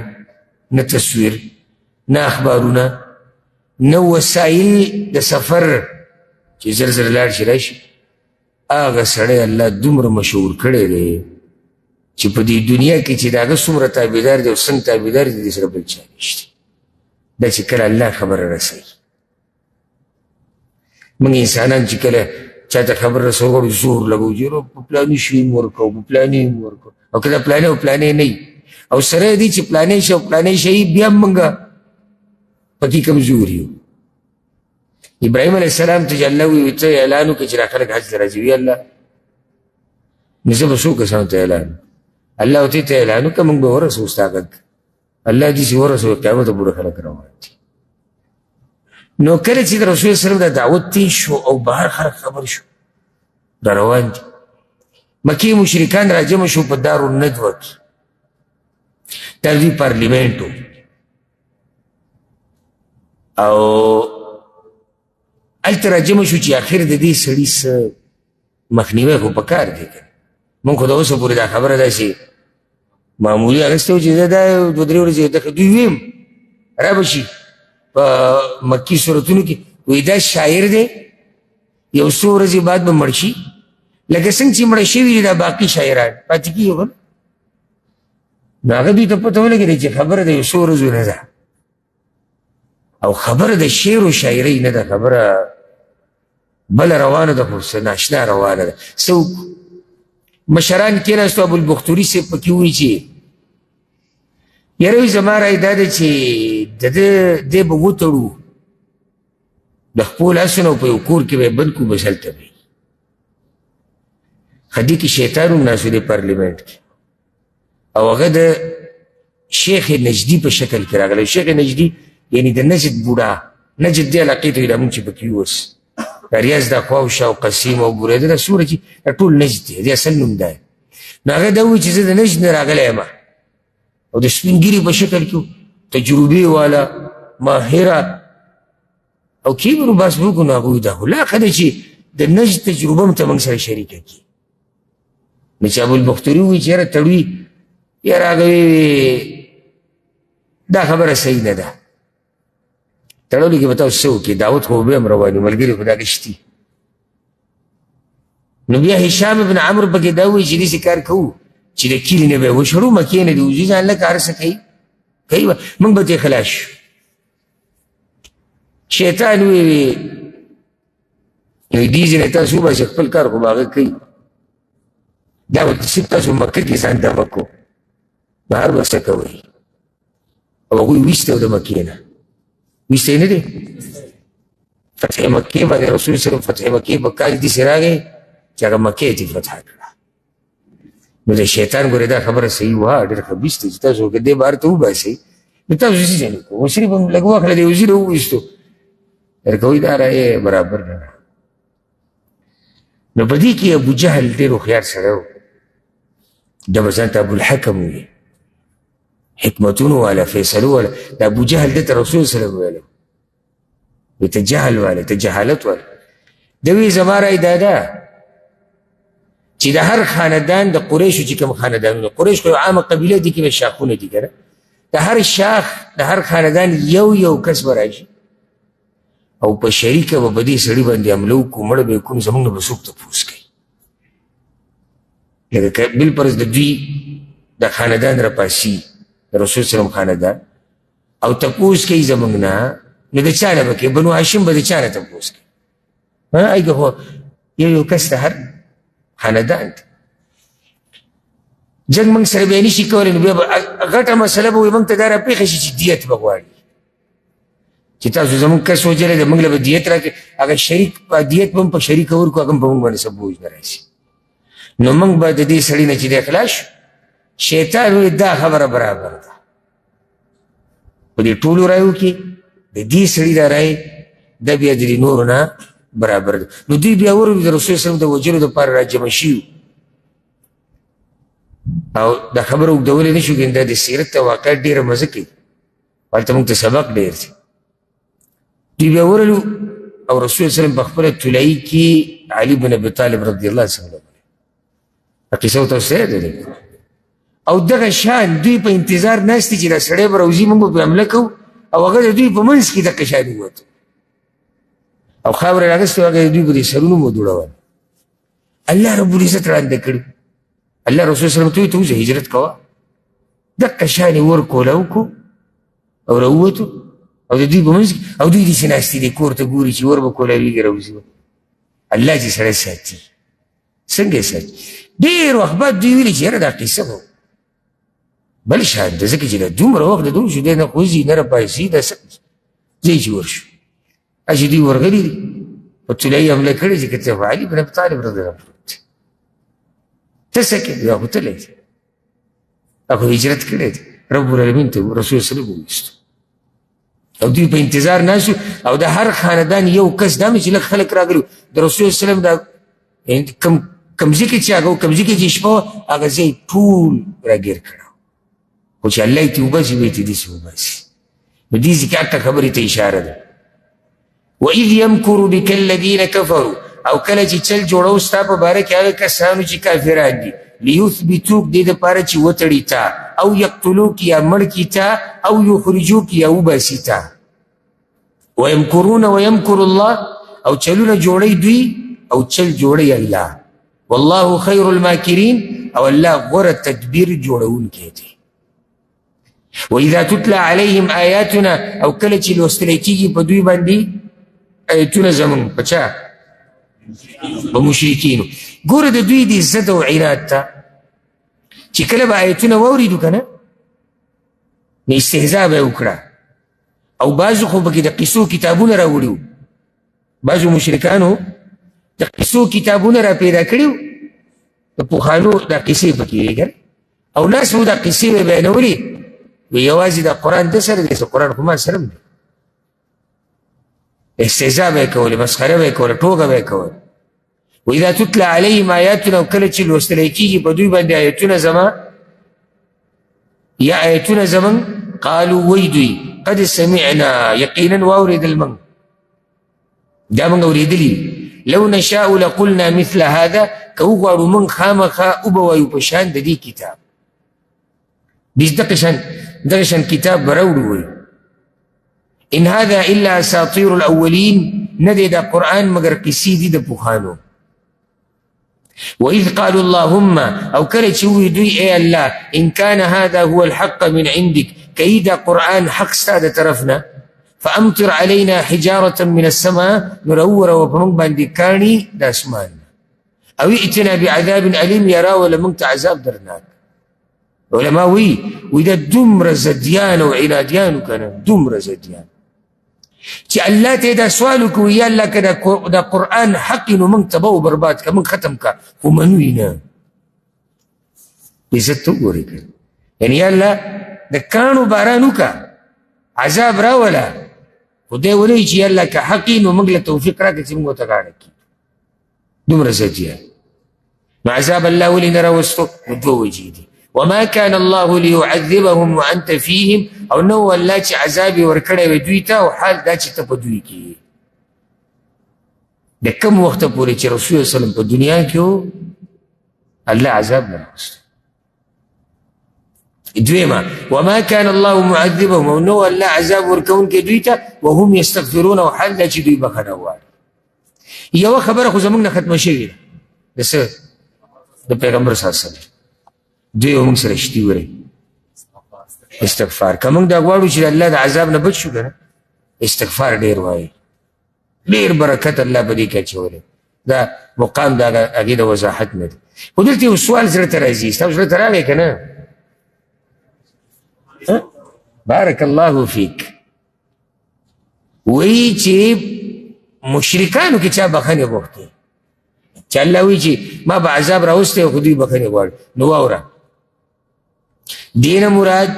نه تصویر، نه اخبارونه، نه وسایل د سفر چې زر زر لاړ شي راشي. هغه سړی الله دومره مشهور کړی دی چې په دې دنیا کې چې د هغه څومره تابعدار دی او څنګه تابعدار دی دې سره بل چا نشته. دا چې کله الله خبره رسوي. موږ انسانان چې کله چا ته خبر رسوو غواړو زور لګوو چې یاره په پلاني شي م ورکوو، په پلاني م ورکوو، او که دا پلانې او پلانې نه وي او سره دی چې پلانې شي او پلانې شي بیا هم موږ پکې کمزور یو. ابراهیم علیه السلام ته چې الله وویل ته اعلان وکړه چې را خلک حج ته راځي، وی الله نو زه به څو کسانو ته اعلان. الله ورته ته اعلان وکړه موږ به ورسوو ستا غږ. الله دې چې ورسوو قیامته پورې خلک روان دي. نو کله چې د رسول صلی الله علیه وسلم د دعوت تېز شو او بهر خلک خبر شو دا روان دي، مکې مشرکان راجمع شو په دارالندوه کې، دا دوی پارلیمنټ و او هلته راجمع شو چې آخر د دې سړي څه مخنیوی خو په کار دی که مونږ خو د اوسه پورې دا خبره داسې معمولي اخیستې وه چې دا دوه درې ورځې دوی ویم را به شي په مکي صورتونو کې وایي دا شاعر دی یو څو ورځې بعد به مړ شي لکه څنګه چې مړه شوي دي دا باقي شاعران پاتې کېږي بل. نو هغه دوی ته پته ولګېده چې خبره د یو څو ورځو نه ده او خبره د شعر و شاعرۍ نه ده، خبره بله روانه ده خو څه ناشنا روانه ده. څه وکړو؟ مشران کېناستو، ابوالبختوري صاحب پکې وایي چې یاره وایي زما رایې دا ده چې د ده دی به وتړو د خپل اسونه په یو کور کې به یې بند کړو بس هلته به خدي کې شیطان هم ناست و دی پارلیمنټ کې او هغه د شیخ نجدي په شکل کې راغلی. شیخ نجدي یعنی د نجد بوډا، نجد دې علاقې ته وي دا مونږ چې پکې یو اوس دا ریاض دا خوا او شا او قسیم او بورېده دا څومره چې دا ټول نجد دی، د اصل نوم دی. نو هغه دا وایي چې زه د نجد نه راغلی یم او د سپین ګیري په شکل کې تجربې والا ماهره او کیبر و بس وکړو. نو هغه وایي دا خو لا ښه ده چې د نجد تجربه هم ته موږ سره شریکه کړي. نو چې ابوالبختوري وایي چې یاره تړوي یاره هغه دا خبره صحیح نه ده، تړلو کې به تاسو څه وکړي، دعوت خو به هم روان وي، ملګري خو دا کشتي. نو بیا هشام ابن عمرو پکې دا وایي چې داسې کار کوو چې د کلي نه به یې وشړو، مکې نه دې وځي ځان لکه هر څه کوي به موږ به ترې خلاص شو. شیطان وایي نو دې ځینې تاسو وباسئ خپل کار خو به هغه کوي، دا به تاسو مکه کې ځان دمه کو بهر به څه کوئ. او هغوی ویسته و د مکې نه ویسته نه دی فتح مکې باندې رسول صلی الله فتح مکې په کال داسې راغی چې هغه مکې یې فتح کړه. نو د شیطان ګورې دا خبره صحیح وه ډېر خبیث دی چې تاسو که دې بهر ته وباسئ نو تاسو څه چلې کوو مشرف هم لږ واخله د وزیر وویستو درته وایي دا رایې برابر نه ده. نو په دې کې ابو جهل ډېر هوښیار سړی و ده به ځان ته ابوالحکم ویل حکمتونو والا فیصلو والا د ابو جهل ده ته رسول صلی الله علیه وی ته جهل والا ته جهالت والا ده وی زما رای دا ده چې د هر خاندان د قریشو چې کوم خاندانونه قریش خو یو عامه قبیله دي کې به شاخونه دي که نه د هر شاخ د هر خاندان یو کس به راشي او په شریکه به په دې سړي باندې حمله وکړو مړه به یې کړو زموږ نه به څوک تپوس کوي لکه بالفرض د دوی د خاندان راپاسي د رسول صلی الله خاندان او تپوس کوي زموږ نه نو د چا نه به کوي بنو هاشم به د چا نه تپوس کوي ایګه خو یو کس د هر خاندان دی جنګ موږ سره بیا نشي کولی نو بیا به غټه مسله به وي موږ ته دا راپېښه شي چې دیت به غواړي چې تاسو زموږ کس وجلی دی موږ له به دیت راکړي هغه شریک دیت به هم په شریکه ورکړو هغه هم په موږ باندې څه بوج نه راشي نو موږ به د دې سړي نه چې دی خلاص شو شیطان وایي دا خبره برابر ده په دې ټولو رایو کې د دې سړي دا رای دا بیا د دې نورو نه برابر ده نو دوی بیا ورو د رسول صلی الله د وجلو دپاره راجمع شي او دا خبره اوږدولی نه شو ګینې دا د سیرت ته واقعیت ډېره مزه کوي هلته موږ ته سبق ډېر دی دوی بیا ورلو او رسول صلی الله په خپله طلایي کې علي بن ابي طالب رضی الله عنه قصه ورته وسیده او دغه شان دوی په انتظار ناست دي چې دا سړی به راوځي موږ به پرې حمله کوو او هغه د دوی په منځ کې دغه شان ووتو او خاوره یې راغستې هغه د دوی په دې سرونو مو دوړول الله رب العزت ړانده کړي الله رسول صلی الله علیه وسلم ته وځه هجرت کوه دغه شان یې ورکوله وکړو او راووتو او د دوی په منځ کې او دوی داسې ناستې دي کور ته ګوري چې ور به کولاویږي راوځي الله چې سړی ساتي څنګه یې ساتي ډېر وخت بعد دوی ویلي چې یاره دا قصه به بل شان ده ځکه چې دا دومره وخت د دوی شو دی نه خوځي نه راپاڅي دا څه ځای چې ورشو چې دوی ورغلي دي په طلایي حمله کړې چې که ته خو علي بن ابي طالب رضی الله عنه ته څه کوې دا خو تللی دی دا خو هجرت کړی دی رب العالمین ته رسول صلی الله وایستو او دوی په انتظار ناست او د هر خاندان یو کس دا مې چې لږ خلک راغلي د رسول صلی الله دا کوم ځای کې چې هغه کوم ځای کې چې شپه وه هغه ځای ټول راګیر کړی خو چې الله یې ترې وباسي بیا یې ترې داسې وباسي نو دې ځای کې حقه خبرې ته اشاره ده وَإِذْ يَمْكُرُ بِكَ الَّذِينَ كَفَرُوا او کله چې چل جوړو ستا په باره کې هغه کسانو چې کافران دي لیثبتوک دې دپاره چې وتړي تا او یقتلوک یا مړ کي تا او یخرجوک یا وباسي تا ویمکرون ویمکر الله او چلونه جوړی دوی او چل جوړی الله والله خیر الماکرین او الله غوره تدبیر جوړونکی دی وإذا تتلى عليهم آياتنا او کله چې لوستلی کېږي په دوی باندې آیتونه زمونږ په چا په مشرکینو ګوره د دوی د عزت او عناد ته چې کله به آیتونه واورېدو که نه نو استهزا به یې وکړه او بعضو خو پکې د قصو کتابونه راوړي وو بعضو مشرکانو د قصو کتابونه را پیدا کړي وو د پخوانو دا قصې پکې وې که او ناس مو دا قصې به بیانولې وی یوازې دا قرآن ده سره دی قرآن خو ما سره هم دی استهزا به یې کولې مسخره به یې کوله ټوکه به یې کوله وإذا تتلى عليهم آیاتنا او کله چې لوستلی کېږي په دوی باندې آیتونه زما یا آیتونه زمون قالو وی دوی قد سمعنا یقینا واورېدل موږ دا موږ اورېدلي لو نشاء لقلنا مثل هذا که وغواړو موږ خامخا وبه وایو په شان د دې کتاب بیس دغه شان کتاب به راوړو وایو ان هذا الا اساطیر الاولین نه دی دا قرآن مگر قصې دي د پخوانو وإذ قالوا اللهم او کله چې وی دوی ای الله ان كان هذا هو الحق من عندك که دا قرآن حق ستا د طرفنا فامطر علينا حجارة من السماء نرور وپمونږ باندې کاڼي د اسمان او ائتنا بعذاب الیم یا راوله مونږ ته عذاب درناک علما وی دا دومره زدیان او عنادیانو که نه دومره زدیان چې الله ته دا سوال وکړو یا الله که دا قرآن حق نو موږ تباه و برباد که موږ ختم که خو منو یې نه عزت ته وګورئ که یعنې یا الله د کاڼو باران وکړه عذاب راوله خو دی ولایي چې یا الله که حق وي نو موږ له توفیق راکړه چې موږ ورته غاړه کړي دومره زجیه نو عذاب الله ولې نه راوستو نو دوه وجې دي وما كان الله ليعذبهم وانت فيهم او نو الله چې عذاب یې ورکړی وي دوی ته او حال دا چې ته په دوی کې د کوم وخته پورې چې رسول الله وسلم په دنیا کې و الله عذاب نه راوستو دویمه وما كان الله معذبهم او نو الله عذاب ورکوونکی دوی ته وهم یستغفرون او حال دا چې دوی بخښنه غواړي یوه خبره خو زموږ نه ختمه شوې ده د څه د پیغمبر صلی الله علیه وسلم دوی موږ سره شتي ورئ استغفار که موږ دا غواړو چې الله د عذاب نه بچ شو که نه استغفار ډېر وایي ډېر برکت الله په دې کې اچولی دا مقام د هغې د وضاحت نه دی خو دلته یو سوال زړه ته راځي ستاسو زړه ته راغی که نه بارک الله فیک وایي چې مشرکانو کې چا بخښنې غوښتې چې الله وایي چې ما به عذاب راوستی خو دوی بخښنې غواړي نو واوره دې نه مراد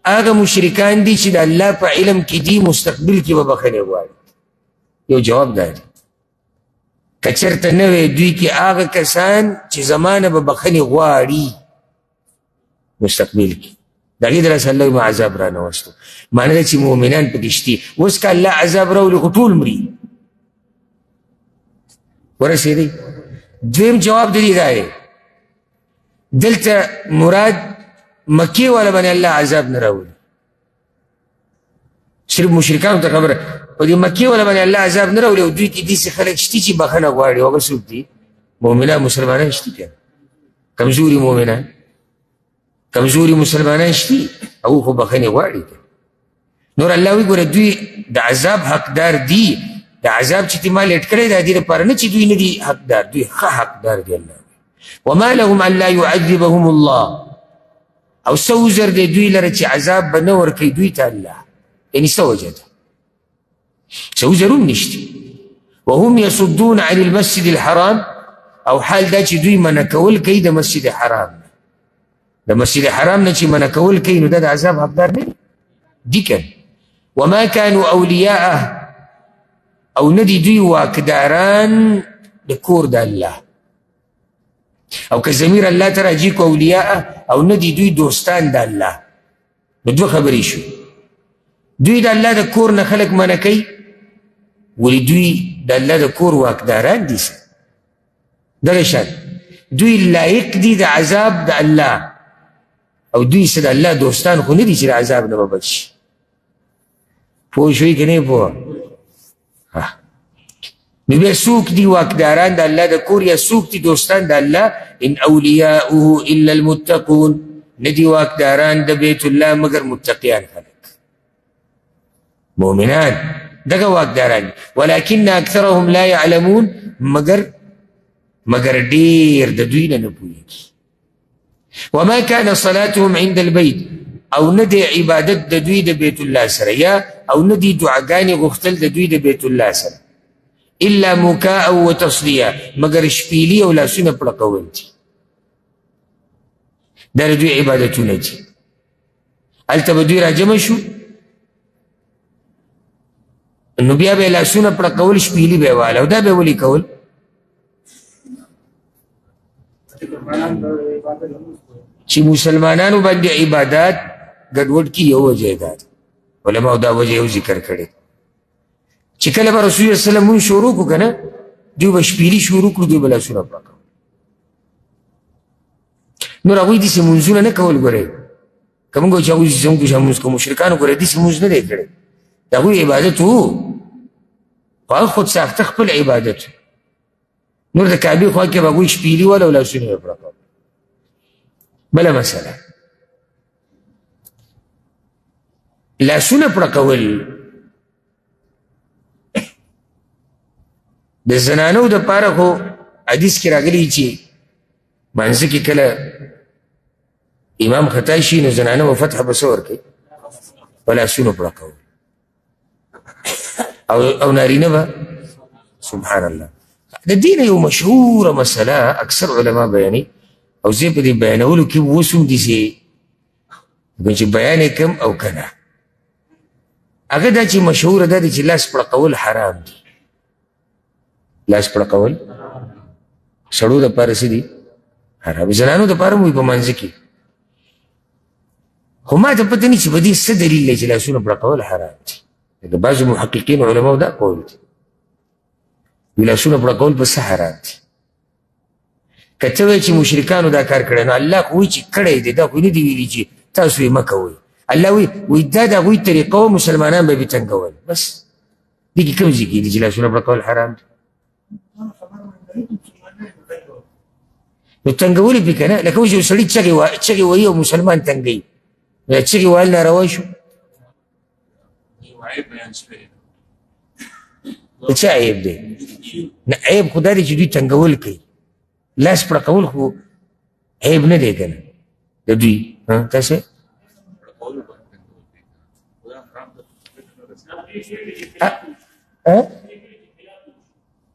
هغه مشرکان دي چې د الله په علم کې دي مستقبل کې به بخښنې غواړي یو جواب دا دی که چېرته نه وی دوی کې هغه کسان چې زمانه به بخښنې غواړي مستقبل کې د هغې دلاسه الله ما عذاب را نه وستو معنی ده چې مؤمنان پکې شتي اوس که الله عذاب راولي خو ټول مري ورسېدی دویم جواب د دې دا دی دلته مراد مکې والا باندې الله عذاب نه راولي صرف مشرکانو ته خبره په دې مکې والا باندې الله عذاب نه راولي او دوی کې داسې خلک شتي چې بخښنه غواړي هغه څوک دي مؤمنان مسلمانان شتي که کمزوري مؤمنان کمزوري مسلمانان شتي او خو بخښنې غواړي که نور الله وی ګوره دوی د عذاب حقدار دي د عذاب چې تی ما لیټ کړی دا دې لپاره نه چې دوی نه دي حقدار دوی ښه حقدار دي الله وما لهم ان لا يعذبهم الله او څه عذر دی دوی لره چې عذاب به نه ورکوي دوی ته الله یعنې څه وجه ده څه عذر هم نشته وهم یصدون عن المسجد الحرام او حال دا چې دوی منع کول کوي د مسجد حرام نه د مسجد حرام نه چې منع کول کوي نو دا د عذاب حقدار نه دي که وما كانوا اولیاءه او ندی دوی واکداران د کور د الله او که ضمیر الله ته راجي کو اولیاءه او ندی دوی دوستان د الله نو دوه خبرې شو دوی د الله د کور نه خلک منع کوي ولې دوی د الله د کور واکداران دي دغه شان دوی لایق دي د عذاب د الله او دوی څه د الله دوستان خو نه دي چې د عذاب نه به بچ شي پوه شوي که نه پوه نو بیا څوک دي واکداران د الله د کور یا څوک دي دوستان د الله ان اولیاؤه الا المتقون نه دي واکداران د بیت الله مگر متقیان خلک مؤمنان دغه واکداران ولكن اکثرهم لا يعلمون مگر ډیر د دوی نه پوهېږي وما كان صلاتهم عند البيت او ندی عبادت د دوی د بیت الله سره یا او ندی دعاګانې غوښتل د دوی د بیت الله سره الا مکاء و تصدیه مگر شپیلی او لاسونه پړقول دي دا د دوی عبادتونه دي هلته به دوی راجمع شو نو بیا به یې لاسونه پړقول شپیلي به یې واله او دا به یې ولې کول چې مسلمانانو باندې عبادات ګډوډ کی یو وجه ده علماء دا وجه یو ذکر کړي چې کله به رسول الله صلی الله علیه وسلم مونږ شروع کړو که نه دوی به شپیلي شروع کړو دوی به لاسونه پاکول نور هغوی داسې مونځونه نه کول ګورئ که مونږ چې هغوی زموږ مونځ که مشرکانو ګورئ داسې مونځ نه دی کړی د هغوی عبادت و خو هغه خود ساخته خپل عبادت نور د کعبې خوا کې به هغوی شپیلي واله او لاسونه یې پړقول بله مسله لاسونه پړقول د زنانو دپاره خو حدیث کې راغلی چې مانځه کې کله امام خطا شي نو زنانه به فتح به څه ورکوي په لاسونو پړقول او نارینه به سبحان الله د دین یو مشهوره مسله اکثر علما بیانوي او زه په دې بیانولو کې اوس هم داسې چې بیان یې کم او که نه هغه دا چې مشهوره ده چې لاس پړقول حرام دي لاس پړقول سړو دپاره څه دي حرام زنانو دپاره هم وي په منځ کې خو ما ته پته نه چې په دې څه دلیل دی چې لاسونه پړقول حرام دي لکه بعضو محققین علماو دا قول دي وي لاسونه پړقول په څه حرام دي که ته وایې چې مشرکانو دا کار کړی نو الله خو وایي چې کړی دی دا خو نه دي ویلي چې تاسو یې مه کوئ الله وایي دا د هغوی طریقه و مسلمانان به یې تنګول بس دې کې کوم ځای کې دي چې لاسونه پړقول حرام دي نو تنګول یې پرې که نه لکه اوس یو سړي چغې وهي او مسلمان تنګوي نو چغې وهل ناروا شو د چا عیب دی نه عیب خو دا دی چې دوی تنګول کوي لاس پړقول خو عیب نه دی که نه د دوی تاسې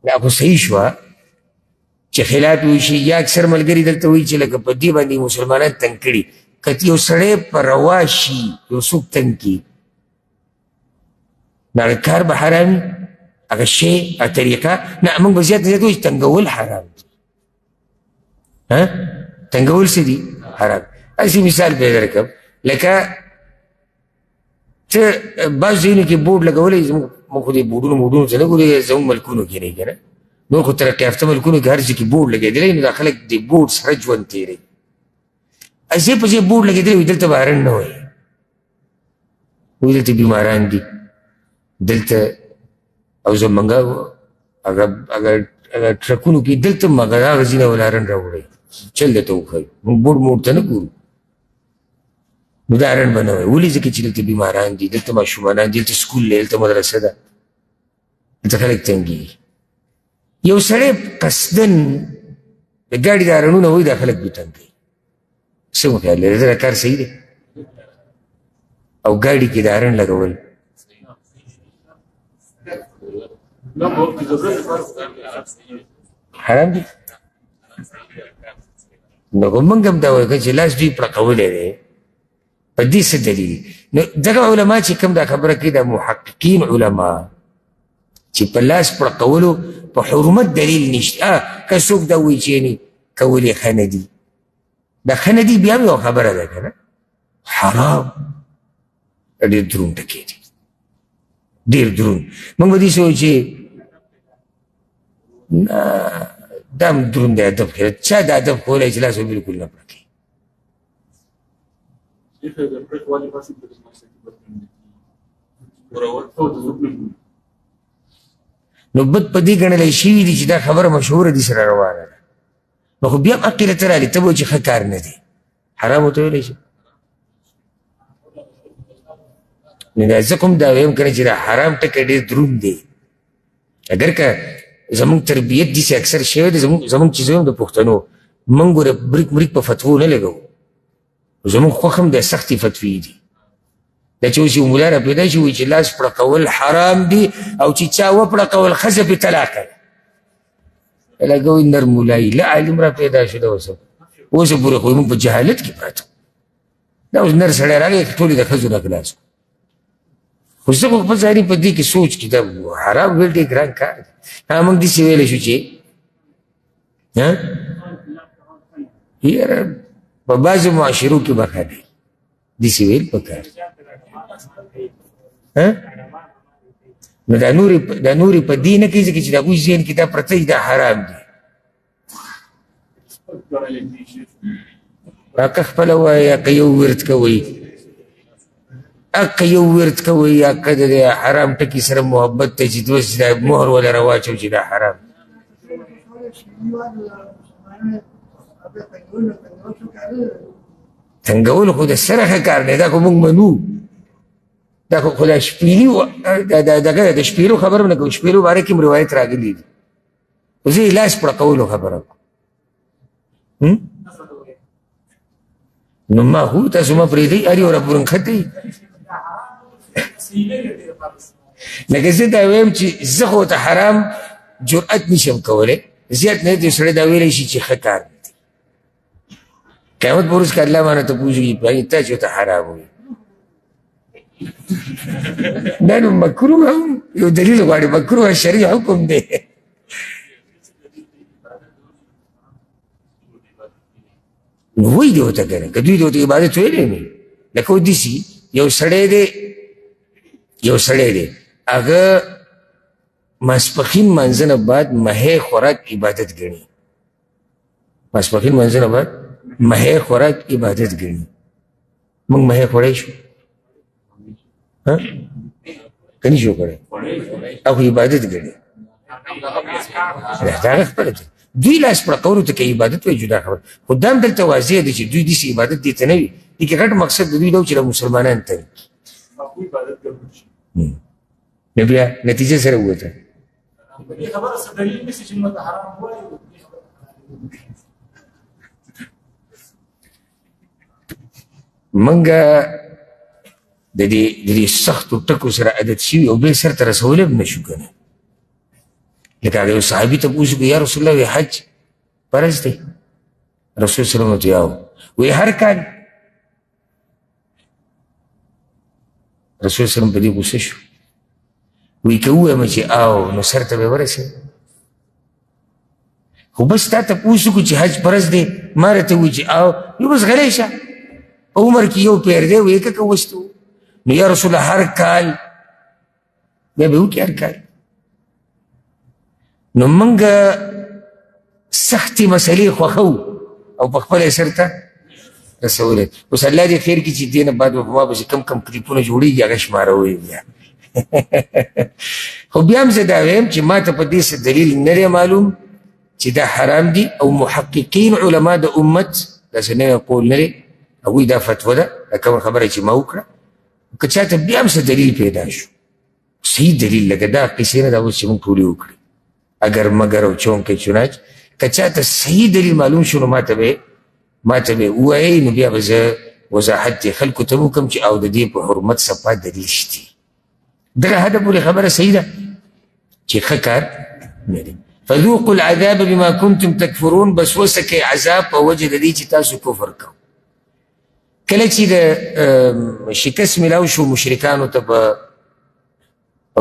دا خو صحیح شوه چې خلاف وشي یا اکثر ملګري دلته وایي چې لکه په دې باندې مسلمانان تنګ کړي که یو سړی په روا شي یو څوک تنګ کړي نو هغه کار به حرام وي هغه شی هغه طریقه نه موږ به زیات نه زیات وایو چې تنګول حرام دي تنګول څه دي حرام هسې مثال به یې درکړم لکه ته بعض ځایونو کې بورډ لګولی موږ خو دې بورډونو ته نه ګورو زموږ ملکونو کې نه که نه نور خو ترقي یافته ملکونو کې هر ځای کې بورډ لګېدلی نو دا خلک د بورډ سره ژوند تېروي ځای په ځای بورډ لګېدلی وي دلته به هرن نه وایي وایي دلته بیماران دي دلته او زمونږ هغه ټرکونو کې دلته هم هغه ځینه ولا هرن راوړی چل درته وښایي موږ بورډ موډ ته نه ګورو نو دا هرن به نه وایي ولې ځکه چې دلته بیماران دي دلته ماشومانان دي دلته سکول دی دلته مدرسه ده دلته خلک تنګېږي یو سړی قصدن د ګاډي دا هرنونه وایي دا خلک به تنګ کوي څه مو خیال لري دا کار صحیح دی او ګاډي کې د هرن لګول حرام دي نو خو موږ هم دا وایو چې لاس دوی پړقولی دی په دې څه دلیل نو دغه علما چې کوم دا خبره کوي دا محققین علما چې په لاس پړقولو په حرمت دلیل نشته که څوک دا وایي چې یعنې کول یې ښه نه دي دا ښه نه دي بیا هم یو خبره ده که نه حرام ډېر دروند ټکي دي ډېر دروند موږ به داسې وایو چې نه دا هم دروند دی ادب خیرت چا د ادب کولی چې لاس به بلکل نه پړکوي نو بد په دې ګڼلی شوي دي چې دا خبره مشهوره دي سره روانه ده نو خو بیا هم عقیدت رالي ته به وایي چې ښه کار نه دی حرام ورته ویلی شي نو دا زه کوم دا ویم که نه چې دا حرام ټکی ډېر دروند دی اگر که زمونږ تربیت داسې اکثر شوی دی زمونږ چې زه یم د پښتنو موږ ګوره بریک مریک په فتوو نه لګوو زمونږ خوښ هم دی سختې فتوې دي دا چې اوس یو ملا را پیدا شي وایي چې لاس پړقول حرام دي او چې چا وپړقول ښځه پې طلاقه ده لکه وایي نر ملایي له عالم را پیدا شو دا اوسه اوسه پورې خو موږ په جهالت کې پراته دا اوس نر سړی راغی ټولې د ښځو نه خلاص خو زه خو خپل ځاني په دې کې سوچ کې دا حرام ویل ډېر ګران کار دی موږ داسې ویلی شو چې یاره په بعضو معاشرو کې به ښه دی داسې ویل پکار نو دا نورې په دې نه کوي ځکه چې د هغوی ذهن کې دا پرته دا حرام دی که خپله وایي یا که یو ورد کوئ که یو ورد کوئ یا که د حرام ټکي سره محبت ته چې دوس دا مهر وله راواچو چې دا حرام تنګول خو د سره ښه کار دی دا خو موږ منو دا خو دا شپېلي دغه د شپېلو خبره نه کوو شپېلو باره کې هم روایت راغلي دي خو زه یې لاس پړقولو خبره کوم نو ما خو تاسو ما پرېږدئ هر یو راپورې نښتئ لکه زه دا ویم چې زه خو ته حرام جرأت نشم کولی زیات نه دی سړی دا ویلی شي چې ښه کار نه دی قیامت پر ورځ کې الله باندې تپوس کېږي په تا چې ورته حرام وي دا نو مکروه هم یو دلیل غواړي مکروه شرعي حکم دی نو وایي دې ورته که نه که دوی دې ورته عبادت ویلی نه لکه وداسې یو سړی دی هغه ماسپښین مانځه نه بعد مهی خوراک عبادت ګڼي ماسپښین مانځه نه بعد مهی خوراک عبادت ګڼي موږ مهی خوړی شو که نه شو کړی او عبادت ګڼي دا هغه خپله ده دوی لاس پړکولو ته که عبادت وایي جدا خبره خو دا هم دلته واضح ده چې دوی داسې عبادت دې ته نه وي دې کې غټ مقصد د دوی دا و چې د مسلمانانو ته نو بیا نتیجه سره ووته منګه د دې سختو ټکو سره عادت شوي او بیا سرته رسولی هم نه شو که نه لکه هغه یو صحابي تپوس وکړو یا رسول الله وی حج فرض دی رسول سلم ورته یا وی هر کال رسول سلم په دې غوسه شو وی که ووایم چې او نو سر ته به ورسېږم خو بس تا تپوس وکړو چې حج فرض دی ما راته ووایي چې او نو بس غلی شه په عمر کې یو پیر دی وی که وستو نو یا رسول الله هر کال بیا به وکړي هر کال نو منګه سختې مسلې خوښو او په خپله یې سرته رسولی اوس الله دې خیر کړي چې دې نه بعد به په ما پسې کم کلیپونه جوړېږي هغه شماروئ بیا خو بیا هم زه دا وایم چې ما ته په دې څه دلیل نه دی معلوم چې دا حرام دي او محققین علما د امت داسې نوی قول نه دی هغوی دا فتوه ده دا کومه خبره چې ما وکړه که چاته بیا هم څه دلیل پیدا شو صحیح دلیل لکه دا قیسې نه دا اوس چې موږ ټولې وکړي اگر مگر او چونکې چناچ که چاته صحیح دلیل معلوم شو نو ما ته به ووایي نو بیا به زه وضاحت دې خلکو ته وکړم چې او د دې په حرمت صفا دلیل شتي دغه حده پورې خبره صحیح ده چې ښه کار نه دی فذوقوا العذاب بما كنتم تکفرون بس وسکئ عذاب په وجه د دې چې تاسو کفر کوئ کله چې د شکست میلاو شو مشرکانو ته په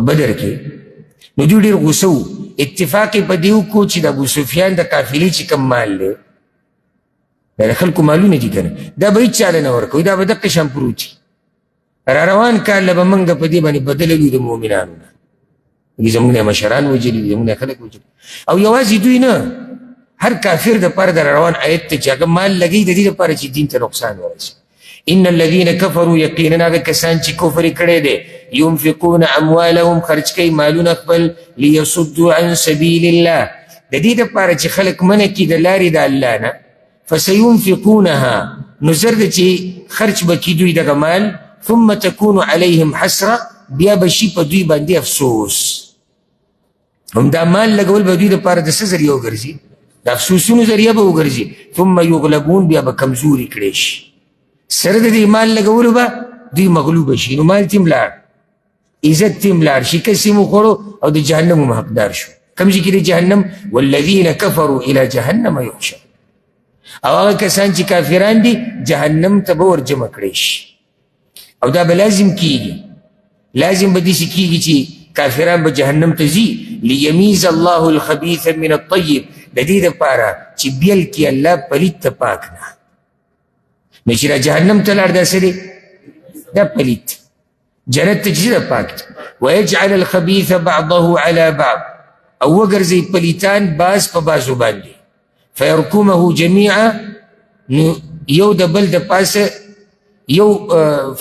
بدر کې نو دوی ډېر غوسه وو اتفاق یې په دې وکړو چې د ابوسفیان د قافلې چې کوم مال دی دا د خلکو مالونه دي که نه دا به هېڅ چاله نه ورکوي دا به دقې شان پروت وي را روان کال له به موږ په دې باندې بدلوي د مؤمنانو نه دې زموږ نه مشران وجلي دي زموږ نه خلک وجلي او یوازې دوی نه هر کافر دپاره د روان آیت ته چې هغه مال لګوي د دې لپاره چې دین ته نقصان ورسي ان الذين كفروا یقینا هغه کسان چې کفر کړی دی ينفقون اموالهم خرج کوي مالونه خپل ليصدوا عن سبيل الله د دې دپاره چې خلک منع کړي د لارې د الله نه فسينفقونها نو زر ده چې خرج به کړي دوی دغه مال ثم تكون عليهم حسره بیا به شي په دوی باندې افسوس هم دا مال لګول به دوی دپاره د څه ذریعه وګرځي د افسوسونو ذریعه به وګرځي ثم یغلبون بیا به کمزوري کړی شي سره د دې مال لګولو به دوی مغلوبه شي نو مال تیم لاړ عزت تیم لاړ شکست یې وخوړو او د جهنم هم حقدار شو کوم ځای کې د جهنم والذین کفروا الى جهنم یحشر او هغه کسان چې کافران دي جهنم ته به ورجمع کړی شي او دا به لازم کیږي لازم به داسې کیږي چې کافران به جهنم ته ځي لیمیز الله الخبیث من الطیب د دې دپاره چې بیل کړي الله پلید ته پاک نه نو چې را جهنم ته لاړ دا څه دی دا پلید جنت ته چې دا پاک دی ویجعل الخبیث بعضه على بعض او وګرځي پلیتان باز په بازو باندې فیرکمه جمیعا نو یو د بل د پاسه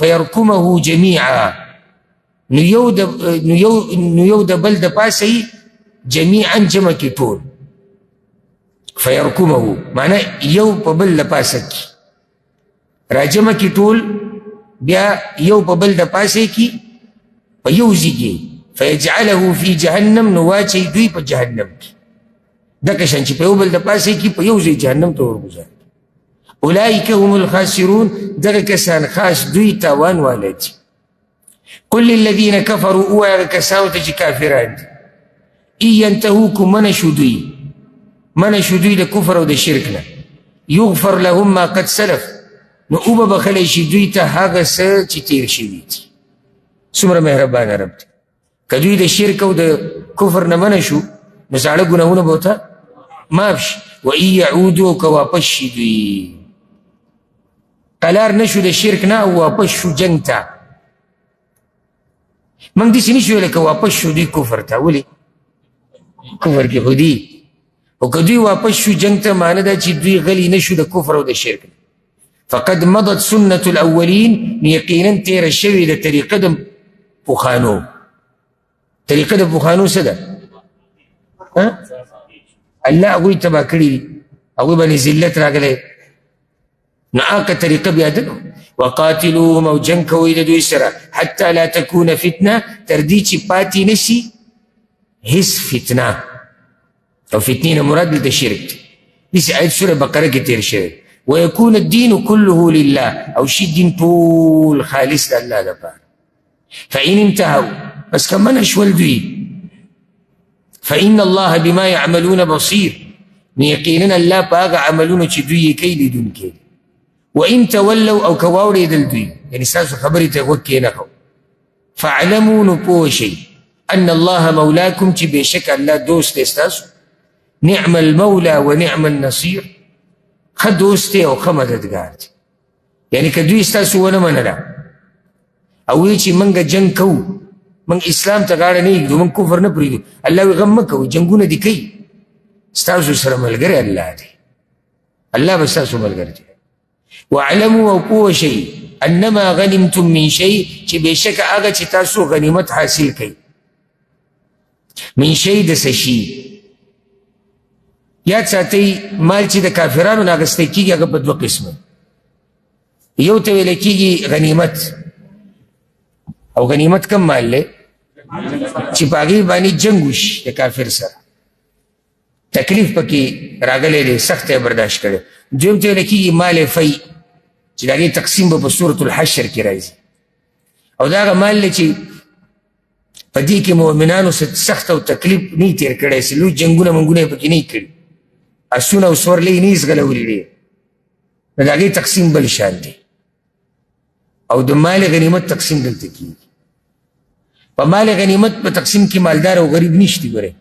فیرکمه جمیعا نو یو د بل د پاسه جمیعا جمع کی ټول فیرکمه معنی یو په بل د پاسه کی راجمه کی ټول بیا یو په بل د پاسه کی په یو ځای فیجعله فی جهنم نو واچوي دوی په جهنم کې دغه شان چې په یو بل د پاسه کی په یو ځای جهنم ته ورګوزاري اولئک هم الخاسرون دغه کسان خاص دوی تاوان والی دي قل للذین کفروا ووایه کسانو ته چې کافران دي ان ینتهوکم منع شو دوی د کفر او د شرک نه یغفر لهم ما قد سلف نو اوبه بخلی شي دوی ته هغه څه چې تیر شوي دي. څومره مهربانه رب دی. که دوی د شرک او د کفر نه منع شو نو زاړه ګناهونه به ورته معاف شي. وان یعودو که واپس شي دوی قلار نه شو د شرک نه او واپس شو جنګ ته. موږ داسې نه شو ویلی که واپس شو دوی کفر ته. ولې کفر کې خو دي. او که دوی واپس شو جنګ ته معنی ده چې دوی غلی نه شو د کفر او د شرک. فقد مضت سنة الاولین یقینا تیره شوې د طریقه د پخوانو. طریقه د پخوانو څه ده؟ الله هغوی تباه کړي دي، هغوی باندې ذلت راغلی. نو هغه طریقه بیا ده. وقاتلوهم او جنګ کوئ د دوی سره حتی لا تکونه فتنه تر دې چې پاتې نشي هیڅ فتنه. او فتنې نه مراد دلته شرک دی. داسې آیت سوره بقره کې تېر شوی. ویکون الدین کله لله او شي دین ټول خالص د الله لپاره. فإن انتهوا بس که منع شول دوی فإن الله بما يعملون بصير نو یقینا الله په هغه عملونو چې دوی یې کوي لیدونکی دی. وإن تولوا او که واورېدل دوی یعنې ستاسو خبرې ته غوږ کېنښو فاعلموا نو پوه شئ ان الله مولاکم چې بېشک الله دوست دی ستاسو. نعم المولى ونعم النصير ښه دوست دی او ښه مددګار دی. یعنې که دوی ستاسو ونه منله او وی چې موږ جنګ کوو موږ اسلام ته غاړه نه ایږدو موږ کفر نه پرېږدو الله وی غم مه کوئ جنګونه دې کوي ستاسو سره ملګری الله دی. الله به ستاسو ملګری دی. واعلموا او پوه شئ انما غنمتم من شیء چې بېشکه هغه چې تاسو غنیمت حاصل کوئ من شی د څه شي. یاد ساتئ مال چې د کافرانو نه اخیستی کېږي هغه په دوه قسمه. یو ته ویلی کېږي غنیمت. او غنیمت کم مال دی چې په هغې باندې جنګ وشي د کافر سره تکلیف پکې راغلی دی سخت یې برداشت کړی. دویم ته ویلی کېږي مال فی چې د هغې تقسیم به په صورت الحشر کې راځي. او دا هغه مال دی چې په دې کې مؤمنانو سخت او تکلیف نه تېر کړی سي. لوی جنګونه منګونه یې پکې نه کړي. اسونه او سورلۍ نه یې ځغلولي ډېر. نو د هغې تقسیم بل شان دی. او د مال غنیمت تقسیم دلته کېږي. په مال غنیمت په تقسیم کې مالدار او غریب نشتی. ګورئ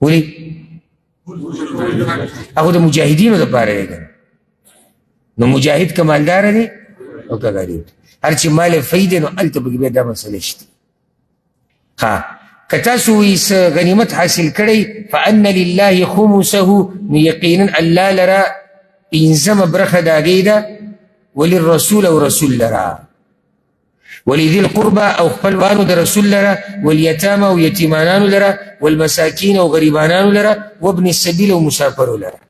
ولې هغه د مجاهدینو دپاره دی. نو مجاهد که مالداره دی او که غریب دی هر چې مال فی دی نو هلته پکې بیا دا مسله شته. که تاسو وایي څه غنیمت حاصل کړی فان لله خمسه نو یقینا الله لره پنځمه برخه د هغې ده. وللرسول او رسول لره ولذي القربى او خپلوانو د رسول لره والیتامه او یتیمانانو لره والمساکین او غریبانانو لره وابن السبیل او مسافرو لره.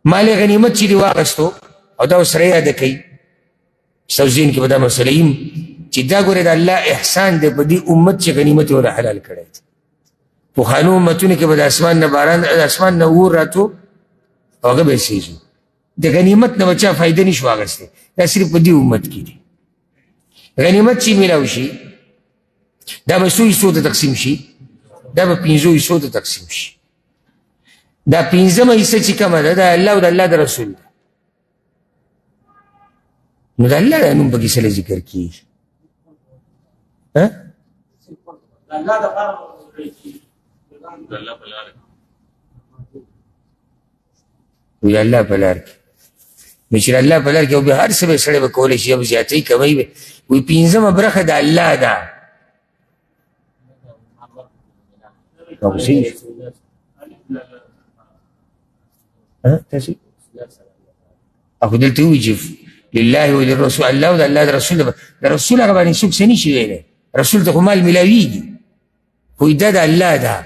مال غنیمت چې دې واخیستو او دا ورسره یاده کوي ستاسو ذهن کې به دا مسله یم چې دا ګورې د الله احسان دی په دې امت چې غنیمت یې ورله حلال کړی دی. پخوانو امتونو کې به د اسمان نه باران د اسمان نه اور راتو او هغه به یې سېزو. د غنیمت نه به چا فایده نه شو اخیستی. دا صرف په دې امت کې دی. غنیمت چې میلاو شي دا به څو حصو ته تقسیم شي؟ دا به 5 حصو ته تقسیم شي. دا 5مه حصه چې کومه ده د الله او د الله د رسول ده. نو د الله د نوم پکې څه ذکر کېږي؟ وی الله په لار کې نو چې الله په لار کې او بیا هر څه به سړی به کولی شي او زیاتۍ کمی به وی 5مه برخه د الله ده. تاسو اخو دلته وایي چې لله وللرسول الله او د الله د رسول د رسول هغه باندې څوک څه نه شي ویلی. رسول ته خو مال میلاویږي خو دا د الله ده.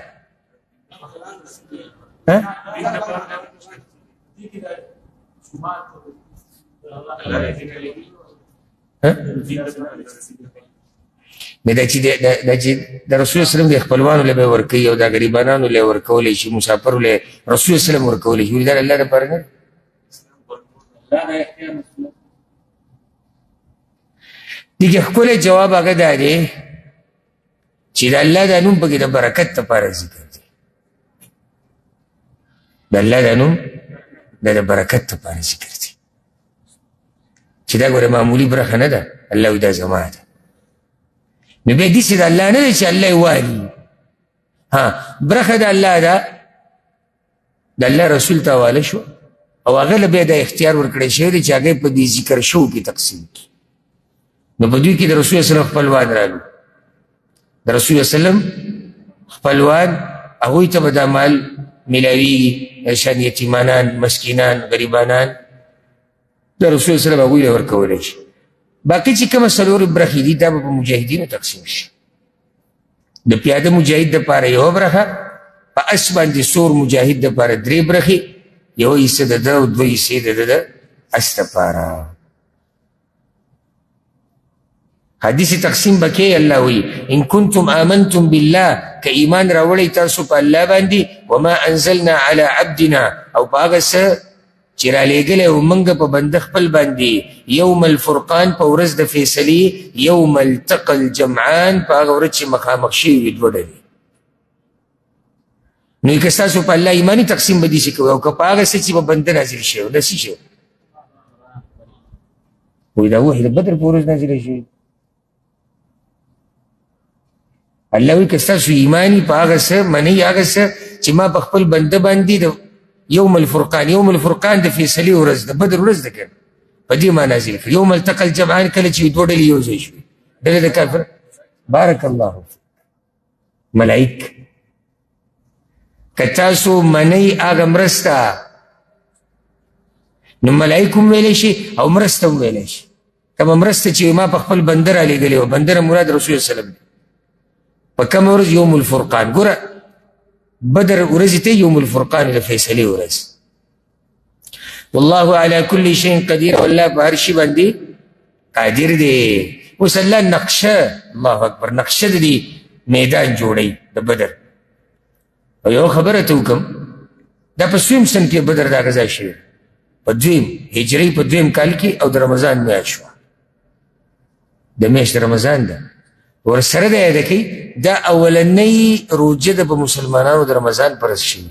دا چې د رسول سلم د خپلوانو له به ورکوي او د غریبانانو له ورکولی شي مسافرو له رسول سلم ورکولی شي دا الله دپاره نه. دغه ښکلی جواب هغه دا دی چې د الله دا نوم پکې د برکت دپاره ذکر دی. د الله دا نوم دا د برکت دپاره ذکر دی چې دا ګوره معمولي برخه نه ده الله وایي دا زما ده نو بیا داسې د الله نه ده چې الله یې والي برخه د الله ده د الله رسول ته حواله شو او هغه له بیا دا اختیار ورکړی شوی دی چې هغه په دې ذکر شوو کې تقسیم کړي نو په دوی کې د رسول صلی الله خپلوان رالو د رسول وسلم خپلوان هغوی ته به دا مال میلاویږي شان یتیمانان مسکینان غریبانان د رسول وسلم هغوی له ورکولی شي باقي چې کومه څلور برخې دي دا به په مجاهدینو تقسیم شي د پیاده مجاهد دپاره یوه برخه په اس باندې سور مجاهد دپاره درې برخې یوه حصه د ده او دوه حصې د ده د اس دپاره حدیث تقسیم بکی الله وی ان کنتم آمنتم بالله که ایمان راوړی تاسو په الله باندې وما انزلنا على عبدنا او په هغه څه چې رالیږلی و موږ په بنده خپل باندې یوم الفرقان په ورځ د فیصلې یوم التقى الجمعان په هغه ورځ چې مخامخ شوي وي دوه ډلې نو که ستاسو په الله ایماني تقسیم به داسې کوئ او که په هغه څه چې په بنده نازل شوی دا څه شی وایي دا وحي د بدر په ورځ نازله شوي الله وی که ستاسو ایمانی په هغه څه منئ هغه څه چې ما په خپل بنده باندې د یوم الفرقان د فیصلې ورځ د بدر ورځ ده که په دې ما نازل کړ یوم التقى الجمعان کله چې دوه ډلې یو ځای شوې ډلې د کافر بارک الله ملائک که تاسو منئ هغه مرسته نو ملائک هم ویلی شي او مرسته هم ویلی شي کومه مرسته چې ما په خپل بنده رالیږلې وه بنده نه مراد رسول وسلم دی په کومه ورځ یوم الفرقان ګوره بدر ورځې ته یوم الفرقان د فیصلې ورځ والله على كل شيء قدیر والله په هر شي باندې قادر دی اوس الله نقشه الله اکبر نقشه د دې میدان جوړوي د بدر او یو خبره ته وکړم دا په سویم سن کې بدر دا غذا شوی په دویم هجري په دویم کال کې او د رمضان میاشت شوه د میاشت رمضان ده ورسره دا یاده کوي دا اولنۍ روجه ده په مسلمانانو د رمضان پر ورځ شوي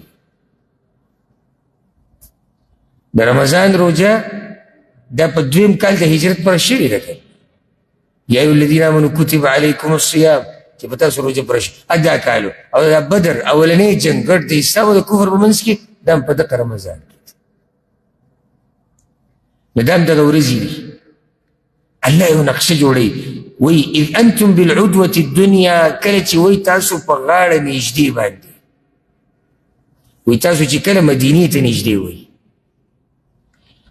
د رمضان روجه دا په دویم کال د هجرت پر ورځ شوې ده که یا ایها الذین آمنوا کتب علیکم الصیام چې په تاسو روجه پر ورځ دا کالو او دا بدر اولنۍ جنګ ګډ د اسلام او د کفر په منځ کې دا هم په دغه رمضان کې نو دا هم دغه ورځې دي الله یو نقشه جوړوي وی اذ انتم بالعدوة الدنیا کله چې وی تاسو په غاړه نږدې باندې وی تاسو چې کله مدینې ته نږدې وی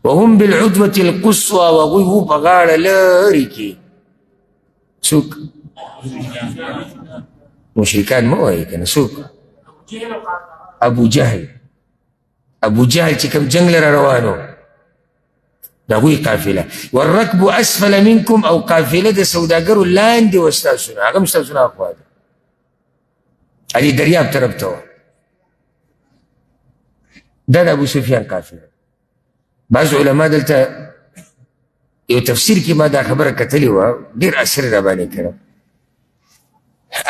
وهم بالعدوة القصوى وغوی وو په غاړه لرې کې څوک مشرکان مه وایي که نه څوک ابو جهل چې کوم جنګ لره روانو د هغوی قافله والرکب اسفل منکم او قافله د سوداګرو لاندې وه ستاسو نه هغه هم ستاسو نه اخوا ده علي دریاب طرف ته وه دا د ابو سفیان قافله بعض علما دلته یو تفسیر کې ما دا خبره کتلې وه ډېر اثر را باندې کړم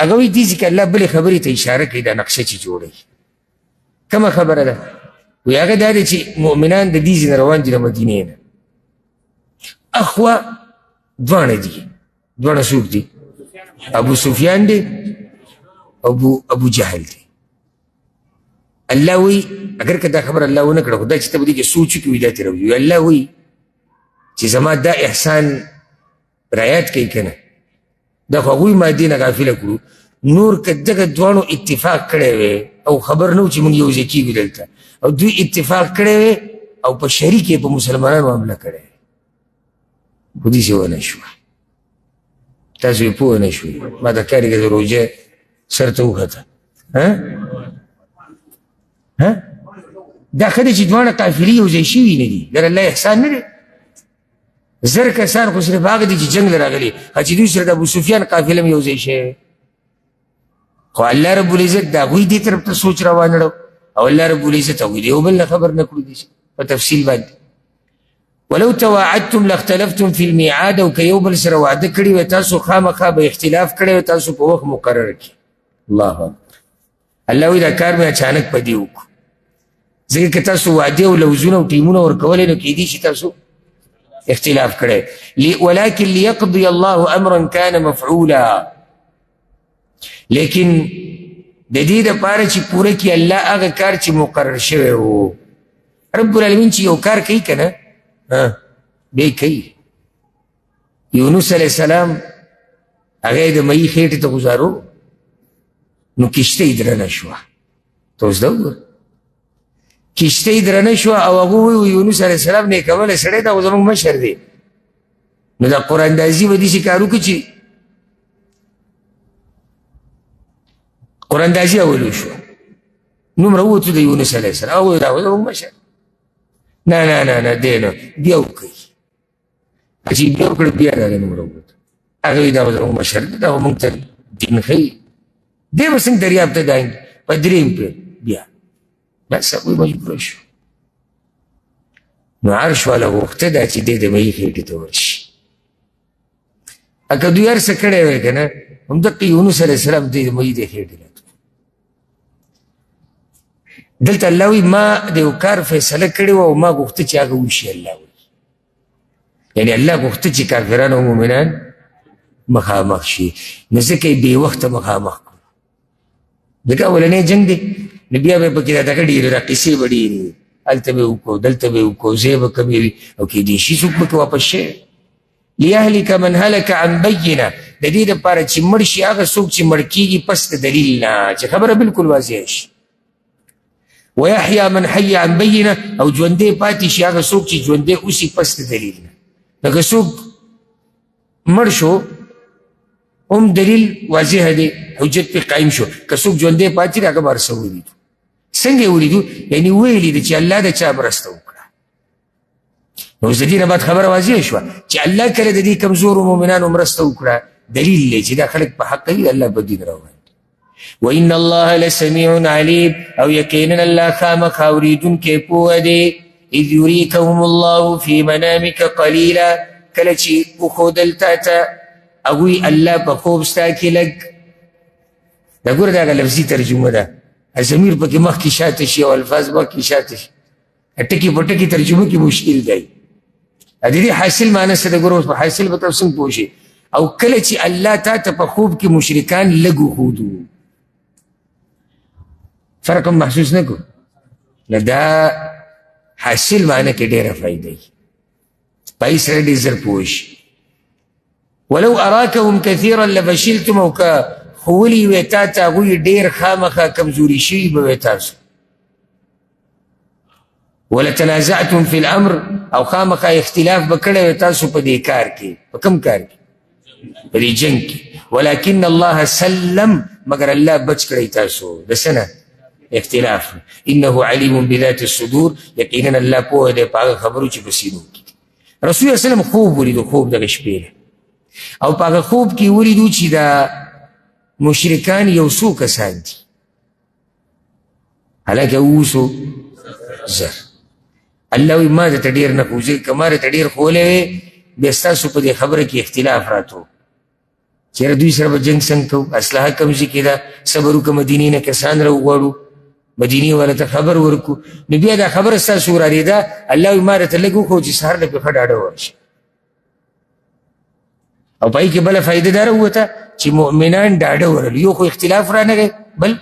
هغه وایي دې چې الله بلې خبرې ته اشاره کوي دا نقشه چې جوړوي کومه خبره ده وایي هغه دا دی چې مؤمنان د دې ځای نه روان دي د مدینې نه اخوا دواړه دي دواړه څوک دي ابو سفیان دی ابو جهل دی الله وی اگر که دا خبر الله ونه کړه خو دا چې ته به دې کې سوچ وکړي دا ترې راوځي الله وی چې زما دا احسان رعایت کوي که نه دا خو هغوی ما دې نه غافله کړو نور که دغه دواړو اتفاق کړی وی او خبر نه و چې مونږ یو ځای کېږو دلته او دوی اتفاق کړی وی او په شریک یې په مسلمانانو حمله کړی خو داسې ونه شوه تاسو یې پوه نه شوئ ما د کارېږه د روژه سر ته وخته دا ښه دی چې دواړه قافلې یو ځای شوي نه دي در الله احسان نه دی زر کسان خو صرف هغه دي چې جنګ له راغلي چې دوی سره د ابوسفیان قافله هم یو ځای شوی خو الله رب العزت د هغوی دې طرف ته سوچ راوانړو او الله رب العزت هغوی د یو بل نه خبر نه کړو دي په تفصیل باندې ولو تواعدتم لاختلفتم في الميعاد او که یو بل سره وعده کړي وی تاسو خامخا به اختلاف کړی وی تاسو په وخت مقرر کړي الله اکبر الله وی دا کار مې اچانک په دې وکړو ځکه که تاسو وعدې او لوزونه او ټیمونه ورکولی نو کیدی شي تاسو اختلاف کړی. ولكن ليقضي الله امرا كان مفعولا، لیکن د دې دپاره چې پوره کړي الله هغه کار چې مقرر شوی و. رب العالمین چې یو کار کوي که نه بیا یې کوي. یونس علیه السلام هغه یې د مهي خېټې ته ګزارو نو کشته یې درنه شوه. ته اوس دا وګوره، کشته یې درنه شوه او هغه ووایي یونس علیه السلام نیکولی سړی دا خو زموږ مشر دی. نو دا قراندازي به داسې کار وکړي چې قراندازي اولو شوه. نومره ووتو د یونس علیه السلام هغه وایي دا خو زموږ مشر. نه نه نه نه دی نه بیا وکوي. چې بیا وکړه بیا د هغه نومره ووتو. هغه وایي دا خو زموږ مشر دی، دا خو موږ ته دین ښیي. دی به څنګه دریاب ته دانګي په درېیم پېر بیا بس هغوی مجبوره شو. نو عرش والا غوښته ده چې دی د مهي خېټې ته ورشي. که دوی هر څه کړی وی که نه همدقې یونس علیه السلام دی د مهي دې خېټې ته. دلته الله وایي ما د یو کار فیصله کړې وه او ما غوښته چې هغه وشي. الله وایي یعنې الله غوښته چې کافران او مؤمنان مخامخ شي، نو ځکه یې بې وخته مخامخ کړو. ځکه اولنی جنګ دی نو بیا به پکې دا دغه ډېرې دا قیسې به ډېرې هلته به وکړو دلته به وکړو ځای به کمې وي او کیدای شي څوک پکې واپس شي. لیهلک من هلک عن بینه، د دې دپاره چې مړ شي هغه څوک چې مړ کېږي پس د دلیل نه، چې خبره بلکل واضحه شي. ویحیا من حی عن بینه، او ژوندی پاتې شي هغه څوک چې ژوندی اوسي پس د دلیل نه. نو که څوک مړ شو هم دلیل واضح دی، حجت پې قایم شو. که څوک ژوندی پاتې دی هغه به هر څه ولیدو. څنګه یې ولیدو؟ یعنې ویلي دی چې الله د چا مرسته وکړه. نو اوس د دې نه بعد خبره واضح شوه چې الله کله د دې کمزورو مؤمنانو مرسته وکړه، دلیل دی چې دا خلک په حق کوي الله په دین روان. وان الله لسمیع علیم، او یقینا الله خامخا اورېدونکی پوه دی. اذ یریکهم الله فی منامک قلیلا، کله چې وښودل تا ته هغوی الله په خوب ستا کې لږ. دا ګوره دا هغه لفظي ترجمه ده، ضمیر پکې مخکې شاته شي او الفاظ مخکې شاته شي. ټکي په ټکي ترجمه کې مشکل دی. د دې حاصل معنی څه ده؟ ګوره اوس په حاصل به تاسو څنګه پوه شئ. او کله چې الله تا ته په خوب کې مشرکان لږ وښودو، فرق هم محسوس نه کړو، نو دا حاصل معنی کې ډېره فایده وي، په هغې سره ډېر زر پوه شي. ولو اراکهم کثیرا لفشلتم، او که ښوولي وی تا ته هغوی ډېر خامخا کمزوري شوي به وی تاسو. ولتنازعتم فی الامر، او خامخا اختلاف به کړی وی تاسو په دې کار کې. په کوم کار کې؟ په دې جنګ کې. ولکن الله سلم، مگر الله بچ کړی تاسو د څه نه؟ اختلاف. انه علیم بذات الصدور، یقینا الله پوه دی په هغه خبرو چې په سینو کې دي. رسول الله صلی خوب ولیدو، خوب دغه شپې او په هغه خوب کې ولیدو چې دا مشرکان یو څو کسان دي، حالانکه اوسو زر. الله وایي ما درته ډېر نه ښو، ځکه که ما درته ډېر ښوولی وی بیا ستاسو په دې خبره کې اختلاف راتلو، چېرې دوی سره به جنګ څنګه کوو، اسلحه کوم ځای کې ده، صبر وکړه مدینې نه کسان راوغواړو، مدینې والا ته خبر ورکړو. نو بیا دا خبره ستاسو ورارېده. الله وایي ما درته لږ وښو چې سهار له پې ښه ډاډه ورشي. او پای کې بله فایده دا راووته چې مؤمنان ډاډه ورلو. یو خو اختلاف رانغی، بل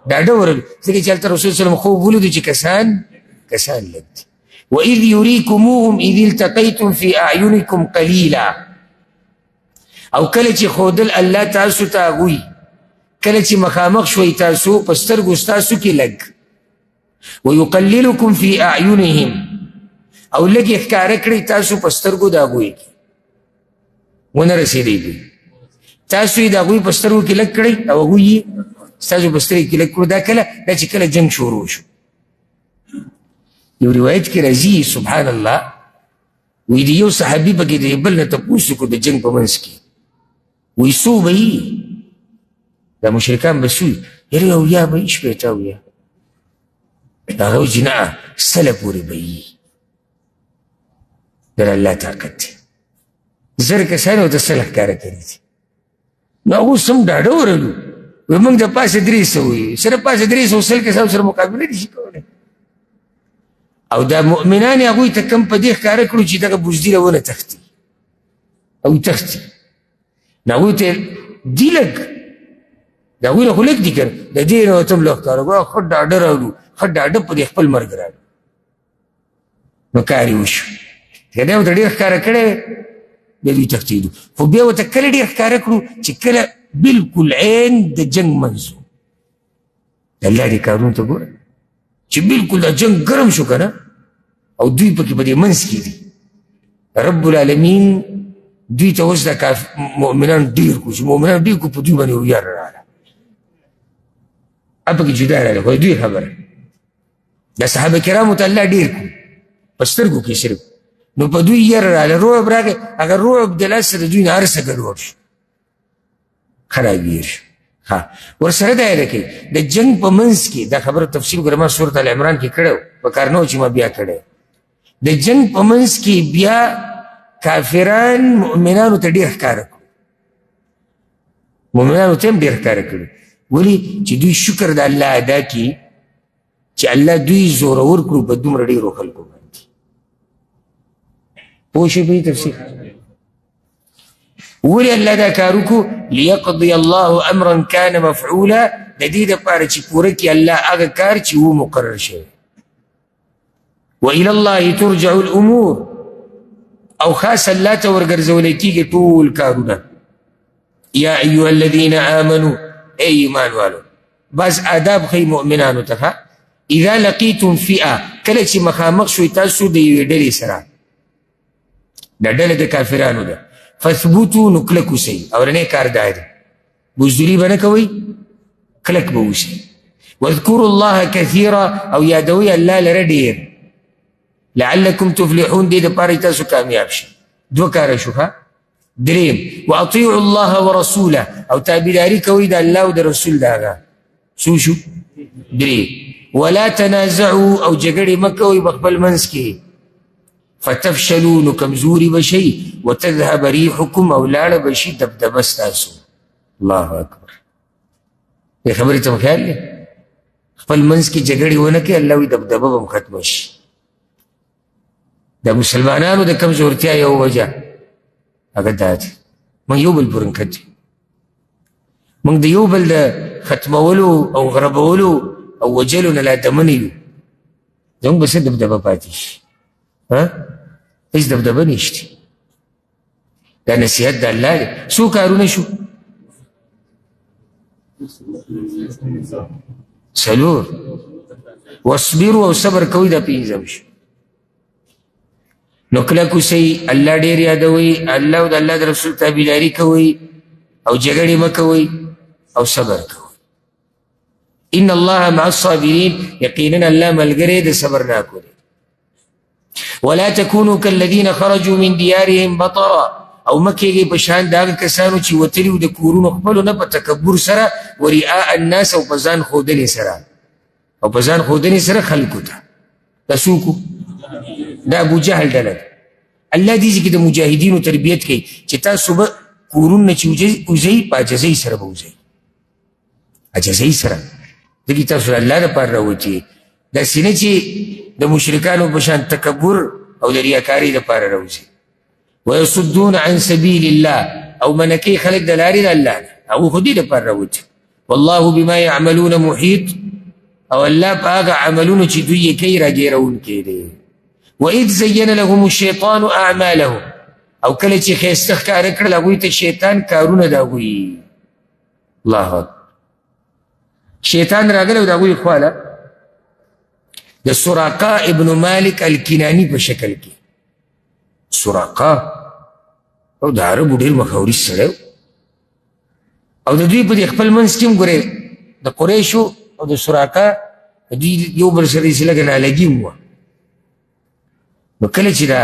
ډاډه ورلو، ځکه چې هلته رسول صلی خوب ولیدو چې کسان لږ دي. وإذ یریکموهم اذ التقیتم فی اعینکم قلیلا، او کله چې ښودل الله تاسو ته هغوی، کله چې مخامخ شوئ تاسو په سترګو ستاسو کې لږ. ویقللکم فی اعینهم، او لږ یې ښکاره کړئ تاسو په سترګو د هغوی کې ونه رسېدی. تاسو یې د هغوی په سترګو کې لږ کړئ او هغوی یې ستاسو په سترګو کې لږ کړو. دا کله؟ دا چې کله جنګ شروع شو. یو روایت کې راځي سبحان الله، وایي د یو صحابي پکې د بل نه تپوس وکړو د جنګ په منځ کې، وایي څو به یي دا مشرکان به څو یي؟ یاره اویا به یي، شپېته اویا. هغه وایي چې نه سله پورې به یي. د الله طاقت دی. زر کسان ورته سله ښکاره کړي دي. نو هغه اوس هم ډاډه ورلو، وایي موږ د پاسه 300 وي، سره پاسه 300 سل کسانو سره مقابله نه شي کولی. او دا مؤمنان هغوی ته کم په دې ښکاره کړو چې دغه بزدله ونه تښتي او تښتي نو هغوی ته دي لږ د هغوی نه خو لږ دي که نه د دې نه ورته هم لږ ښکاره کړو ښه ډاډه راوړو ښه ډاډه په دې خپل مرګ راوړو نو کار یې وشو که دی ورته ډېر ښکاره کړی بیا دوی تښتېدو خو بیا ورته کله ډېر ښکاره کړو چې کله بلکل عین د جنګ منځ و د الله دې کارونو ته ګوره چې بلکل دا جنګ ګرم شو که نه او دوی پکې په دې منځ کې دي رب العالمین دوی ته اوس دا مؤمنان ډېر کړو چې مؤمنان ډېر کړو په دوی باندې ویاره راغله پکې جدا راغله خو دوی خبره د صحابه کرامو ته الله ډېر کړو په سترګو کې صرف نو په دوی یاره راغله رعب راغی هغه رعب د لاسه د دوی نه هر څه ګډوډ شو خرابېږي شو ورسره دا یاده کوي د جنګ په منځ کې دا خبره تفصیل ګوره ما سورت العمران کې کړی په کار نه و چې ما بیا کړی د جنګ په منځ کې بیا کافران مؤمنانو ته ډېر ښکاره کړو مؤمنانو ته هم ډېر ښکاره کړو ولې چې دوی شکر د الله ادا کړي چې الله دوی زورور کړو په دومره ډېرو خلکو باندې پوه شئ په دې تفصیل ولې الله دا کار وکړو لیقضي الله امرا کان مفعولا د دې دپاره چې پوره کړي الله هغه کار چې و مقرر شوی والى الله ترجع الامور او خاص الله ته ورګرځولی کېږي ټول کارونه یا ایها الذین آمنوا ای ایمان والو بعض آداب ښیي مؤمنانو ته اذا لقیتم فئه کله چې مخامخ شوئ تاسو د یوې ډلې سره دا ډله د کافرانو ده فثبتو نو کلک اوسئ اولنی کار دا دی بزدلي به نه کوئ کلک به اوسئ واذکروا الله کثیرا او یادوئ الله لره ډېر لعلکم تفلحون دې دپاره تاسو کامیاب شئ دوه کاره شو ښه دریم واطیعوا الله ورسوله او تابعداري کوئ د الله او د رسول د هغه څو شو درې ولا تنازعوا او جګړې مه کوئ په خپل منځ کې فتفشلوا نو کمزوري به شئ وتذهب ریحکم او لاړه به شي دبدبه ستاسو الله اکبر دې خبرې ته خیال دی خپل منځ کې جګړې ونه کړي الله وایي دبدبه به هم ختمه شي د مسلمانانو د کمزورتیا یو وجه هغه دا دی موږ یو بل پورې نښتي موږ د یو بل د ختمولو او غربولو او وجلو نه لا دمنه یو زموږ به څه دبدبه پاتې شي هیڅ دبدبه نشته دا نصیحت د الله دی څو کارونه شو څلور واصبروا او صبر کوئ دا پنځم شو نو کلک اوسئ الله ډېر یادوئ الله او د الله د رسول تابعداري کوئ او جګړې مه کوئ او صبر کوئ ان الله مع الصابرین یقینا الله ملګری د صبرناکو دی ولا تكونوا كالذين خرجوا من ديارهم بطرا او مکیږي په شان د هغه کسانو چې وتلي وو د کورونو خپلو نه په تکبر سره ورئاء الناس او په ځان ښودنې سره او په ځان ښودنې سره خلکو ته دا څوک دا ابو جهل ډله ده الله دې ځکه د مجاهدینو تربیت کوي چې تاسو به کورونه چې وځئ په عجزۍ سره به وځئ عجزۍ سره ځکه تاسو د الله دپاره راوتي داسې نه چې د مشرکانو په شان تکبر او د ریاکارۍ دپاره راوځي ویصدون عن سبیل الله او منکې خلک د لارې د الله نه هغوی خو دې دپاره راوتي والله بما یعملون محیط او الله په هغه عملونو چې دوی یې کوي راګیرونکی دی وإذ زین لهم الشیطان اعمالهم او کله چې ښایسته ښکاره کړل هغوی ته شیطان کارونه د هغوی الله اکبر شیطان راغلی او د هغوی خواله د سراقه ابن مالک الکنانی په شکل کې سراقه او د عربو ډېر مخاوري سړی او د دوی په دې خپل منځ کې هم ګورې د قریشو او د سراقه دوی یو بل سره یې لږه نالګي هم وه نو کله چې دا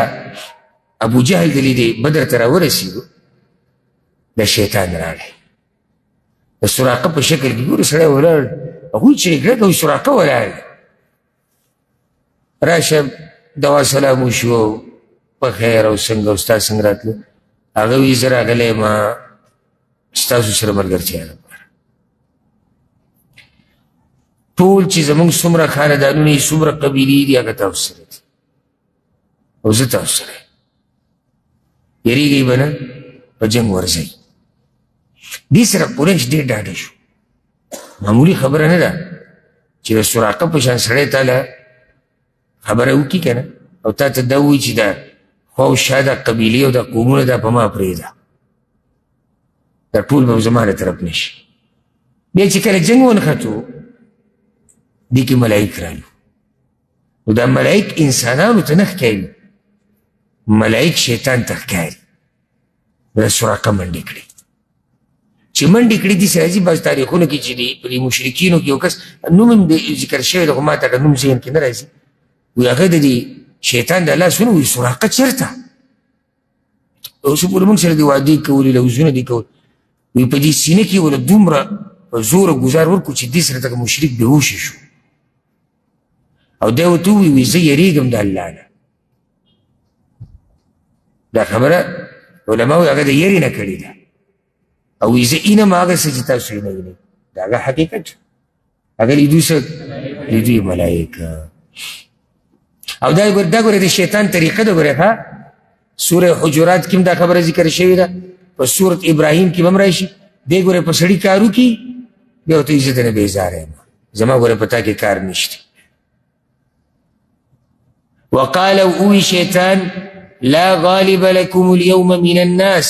ابو جهل د لیدې بدر ته راورسېدو دا شیطان راغی د سراقه په شکل کې ګوره سړی ولاړ هغوی چې یې کړه کوي سراقه ولاړ راشه دوا سلام وشو په خیر او څنګه او ستا څنګه راتلو هغه وایي زه راغلی یم ستاسو سره ملګرتیا لپاره ټول چې زموږ څومره خاندانونه دي څومره قبیلې دي هغه تاسو سره دي او زه تاسو سره یریږئ به نه په جنګ ورځئ. دې سره قریش ډېر ډاډه شو. معمولي خبره نه ده چې د سراقه په شان سړی تا له خبره وکړي که نه او تا ته دا ووایي چې دا خوا او شا دا قبیلې او دا قومونه دا په ما پرېږده، دا ټول به زما له طرف نه شي. بیا چې کله جنګ ونښتو دې کې ملایک رالو. نو دا ملایک انسانانو ته نه ښکاري، ملایک شیطان ته ښکاري. د سراقه منډې کړې. چې منډې کړې دې سره راځي بعض تاریخونو کې چې په دې مشرکینو کې یو کس نوم هم ذکر شوی دی خو ما ته نوم ذهن کې نه راځي، وایي هغه د دې شیطان د الله سونه وایي سراقه چېرته؟ اوس پورې موږ سره دې وعدې کولې لوزونه دې کول، وایي په دې سینه کې ورله دومره په زوره ګزار ورکړو چې دې سره دغه مشرک بېهوشه شو. او دی ورته ووایي زه یېرېږم د الله نه. دا خبره علما وایي هغه د یېرې نه کړې ده. او وایي زه اینم هغه څه چې تاسو یې نه وینئ، د هغه حقیقت هغه لیدو څه لیدو یې ملایکه. او دا ګورې د شیطان طریقه ده. ګورې ښه سوره حجرات کې هم دا خبره ذکر شوې ده، په سورت ابراهیم کې به هم راشي. دی ګورې په سړي کار وکړي بیا ورته وایي زه ته نه بېزاره یم، زما ګورې په تا کې کار نشته. وقال اوی شیطان لا غالب لكم اليوم من الناس،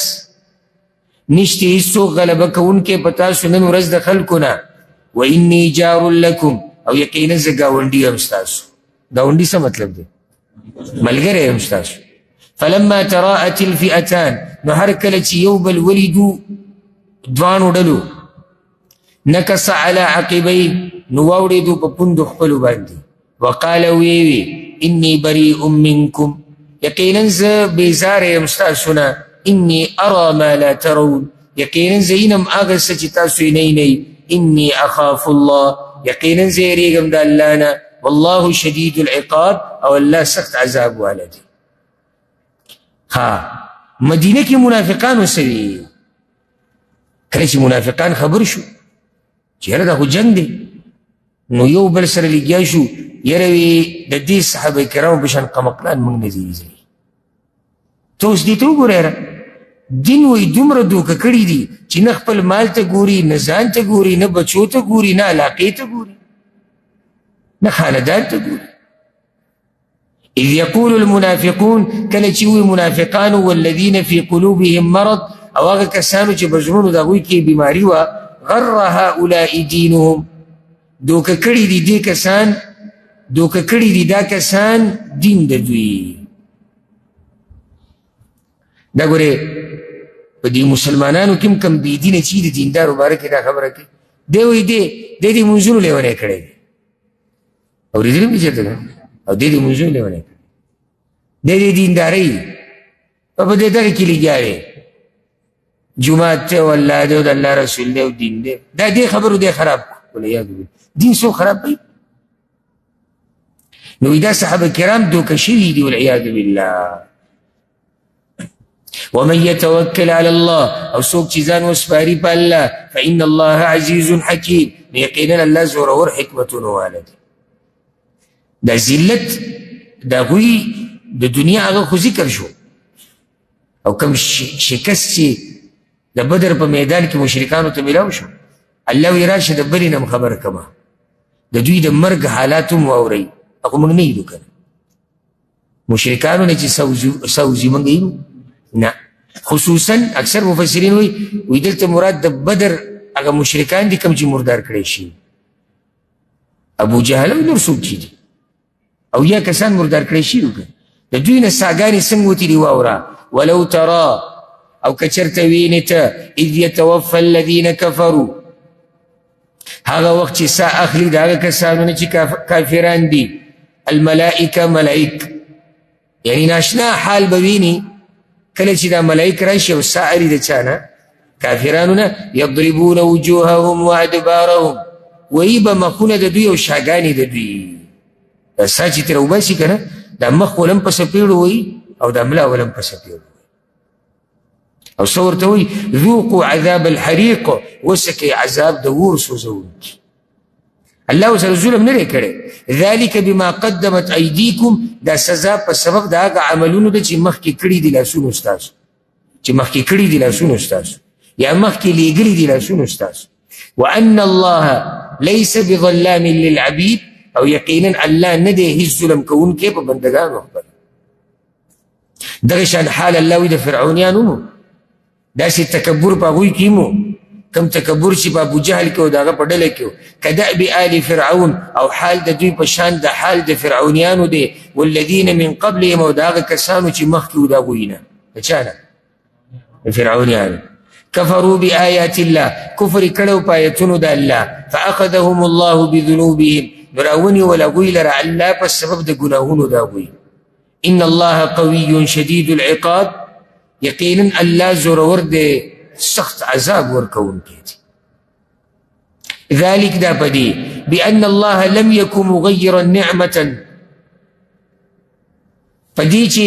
نشتی هیڅوک غلبه کوونکی په تاسو نن ورځ د خلکو نه. واني جار لكم، او یقینا زه ګاونډي یم ستاسو. ګاونډي څه مطلب دی؟ ملګری یم ستاسو. فلما تراءت الفئتان، نو هر کله چې یو بل ولیدو دوانو ډلو، نکس على عقبین، نو واوړېدو په پوندو خپلو باندې. وقال ویوی انی بریء منکم، یقینا زه بیزاره یم ستاسو نه. انی ارى ما لا ترون، یقینا زه وینم هغه څه چې تاسو یې نه وینئ. انی اخاف الله، یقینا زه یېرېږم د الله نه. والله شدید العقاب، او الله سخت عذاب والا دی. ها مدینه کې منافقان وسوي. کله چې منافقان خبر شو چې یاره دا خو جنګ دی، نو یو بل سره لګیا شو. یاره وی د دې صحابه کرامو په شان قمقلان موږ نه ځي. ته اوس دې ته وګوره یاره دین وایي دومره دوکه کړي دي چې نه خپل مال ته ګوري، نه ځان ته ګوري، نه بچو ته ګوري، نه علاقې ته ګوري، نه خاندان ته ګوري. اذ یقول المنافقون، کله چې وایي منافقانو والذین فی قلوبهم مرض، او هغه کسانو چې په زړونو د هغوی کې بیماري وه، غر هؤلاء دینهم، دوکه کړي دي دې کسان، دوکه کړي دي دا کسان دین د دوی. دا ګورې په دې مسلمانانو کې هم کم بېدینه چې د دیندارو باره کې دا خبره کوي. دی وایي دی دې منځونو لیونی کړی دی. اورېدلي مې چېرته ده؟ او دی دې منځونو لیونی کړی، دی دې دیندارۍ په دې دغه کې لګیا دی. جومات دی او الله دی او د الله رسول دی او دین دی. دا دې خبرو دی خراب کړو. والعیاذ بالله دین څوک خراب کوي؟ نو دا صحابه کرام دوکه شوي دي والعیاذ بالله. ومن يتوکل على الله، او څوک چې ځان وسپاري په الله، فإن الله عزیز حکیم، یقینا الله زورور حکمتونه والا دی. دا ذلت د هغوی د دنیا هغه خو ذکر شو، او کوم شکست چې د بدر په میدان کې مشرکانو ته میلاو شو، الله وایي راشه د بلې نه خبر کمه، د دوی د مرګ حالات هم واورئ. هغه موږ نه یدو که نه مشرکانو نه چې سوزي موږ یدو نه. خصوصا اکثر مفسرین وایي دلته مراد د بدر هغه مشرکان دي کوم چې مردار کړی شي، ابو جهل او نور څوک چې دي، او یا کسان مردار کړی شي وکړه. د دوی نه ساګانې څنګه وتې دي واوره. ولو ترى، او که چېرته وینې ته، اذ یتوفى الذین کفروا، هغه وخت چې سا اخلي د هغه کسانو نه چې کافران دي، الملائکه ملائک، یعنی ناشنا حال به ویني کله چې دا ملائک راشي او سا اخلي د چا نه؟ کافرانو نه. یضربون وجوههم وادبارهم، وایي به مخونه د دوی او شاګانې د دوی. دا سا چې ترې وباسي که نه، دا مخ ولم په څپېړو وایي او دا ملا ولم په څپېړو. او څه ورته وایي؟ ذوقوا عذاب الحریق، وڅکئ عذاب د اور سوځونکي. الله سره ظلم نه کړي. ذلک بما قدمت ایدیکم، دا سزا په سبب د هغه عملونو ده چې مخکې کړي دي لاسونو ستاسو، چې مخکې کړي دي لاسونو ستاسو یا مخکې لیږلي دي لاسونو ستاسو. وان الله لیس بظلام للعبید، او یقینا الله نه دی هیڅ ظلم کوونکی په بندګانو خپل. دغه شان حال الله وي د فرعونیانو مو، داسې تکبر په هغوی کې مو، کم تکبر چې په ابو جهل کې و د هغه په ډله کې و. کدأب آل فرعون، او حال د دوی په شان د حال د فرعونیانو دی. والذین من قبلهم، او د هغه کسانو چې مخکې و د هغوی نه. د چا نه؟ د فرعونیانو. کفروا بآیات الله، کفر کړی په آیتونو د الله. فأخذهم الله بذنوبهم، نو راونیول هغوی لره الله په سبب د ګناهونو د هغوی. ان الله قوي شدید العقاب، یقینا الله زورور دی سخت عذاب ورکوونکی دی. ذلك دا پدی بأن الله لم يكن مغيرا نعمة، پدی چې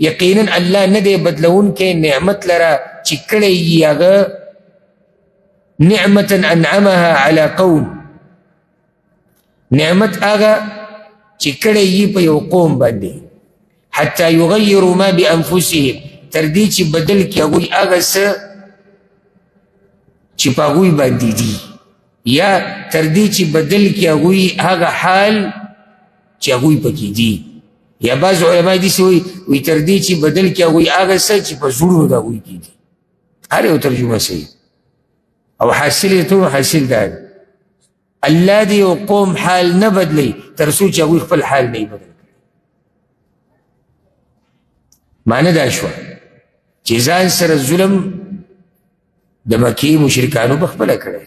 یقینا الله نه دی بدلونکی نعمت لرا چې کړی یې هغه نعمة انعمها على قوم، نعمت هغه چې کړی یې په یو قوم باندې. حتى يغيروا ما بأنفسهم، تر دې چې بدل کړي هغوی هغه څه چې په هغوی باندې دي، یا تر دې چې بدل کړي هغوی هغه حال چې هغوی پکې دي. یا بعض علما داسې وایي تر دې چې بدل کړي هغوی هغه څه چې په زړونو د هغوی کې دي. هر یو ترجمه صحیح. او حاصل یې ته حاصل دا دی الله دې یو قوم حال نه بدلی تر څو چې هغوی خپل حال نه بدل. معنی دا شوه چې ځان سره ظلم د مکې مشرکانو په خپله کړی.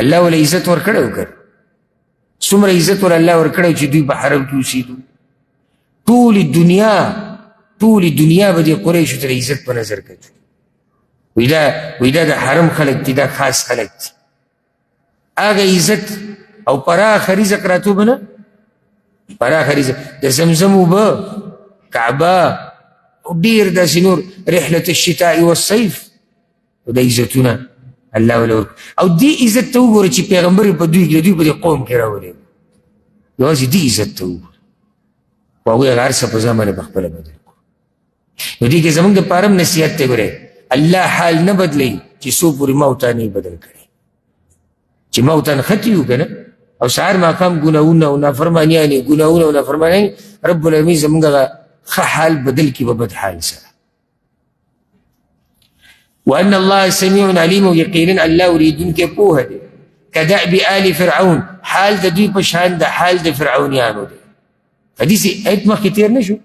الله وله عزت ورکړی و که څومره عزت ور الله ورکړی چې دوی په حرم کې اوسېدو. ټولې دنیا به دې قریشو ته د عزت په نظر کتو. وایي دا د حرم خلک دي، دا خاص خلک دي. هغه عزت او پراخه رزق راتو به نه، پراخه رزق د زمزم اوبه، کعبه، ډېر داسې نور رحلة الشتاء والصيف، د عزتونه الله وله ورکړي. او دې عزت ته وګوره چې پیغمبر یې په دوی کې د دوی په دې قوم کې راولېږي. یوازې دې عزت ته وګوره، خو هغوی هغه هر څه په ځان باندې پخپله بدل کړو. نو دې کې زموږ دپاره هم نصیحت دی. ګورئ الله حال نه بدلوي چې څو پورې موتا نه بدل کړي، چې موتا نښتي یو که نه، او سهار ماښام ګناهونه او نافرمانیانې، ګناهونه او نافرمانیانې، رب العالمین زموږ هغه ښه حال بدل کړي په بد حال سره. وأن الله سميع عليم، ويقينا الله اوریدونکی پوهه دی. کدأب آل فرعون، حال د دوی په شان د حال د فرعونیانو دی. حدیث آیت مخکې تېر نه شو؟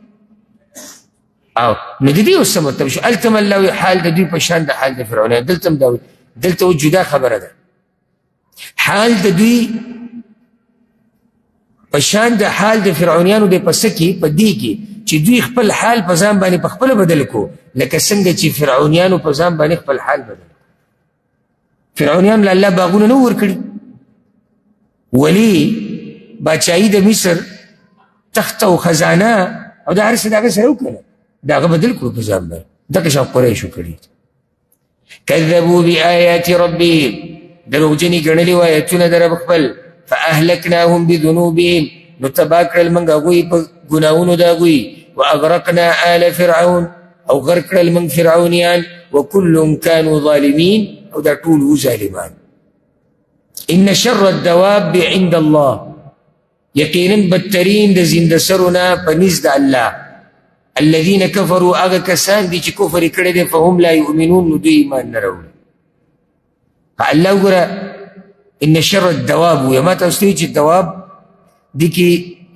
او نو د دې اوس څه مطلب شو؟ هلته هم الله وایي حال د دوی په شان د حال د فرعونیانو، دلته هم دا وایي. دلته اوس جدا خبره ده، حال د دوی په شان د حال د فرعونیانو دی. په څه کې؟ په دې کې چې دوی خپل حال په ځان باندې په خپله بدل کو، لکه څنګه چې فرعونیانو په ځان باندې خپل حال بدل کو. فرعونیانو له الله باغونه نه ورکړي، ولی باچایي د مصر تخت او خزانه او دا هر څه د هغه سره وکړه، د هغه بدل کړو په ځان باندې. دغه شان قریشو کړي. کذبوا بآیات ربهم، دروغجنې ګڼلي وو آیتونه د رب خپل. فأهلکناهم بذنوبهم، نو تباه کړل موږ هغوی په ګناهونو د هغوی. واغرقنا آل فرعون، او غرق کړل موږ فرعونیان. وکل كانوا ظالمین، او دا ټول وو ظالمان. ان شر الدواب عند الله، یقینا بدترین د زنده سرونه په نزد الله. الذين كفروا، هغه کسان دي چې کفر یې کړی دی. فهم لا یؤمنون، نو دوی ایمان نه راوړي. الله وګوره ان شر الدواب، ویما تاسو ته چې دواب دي کې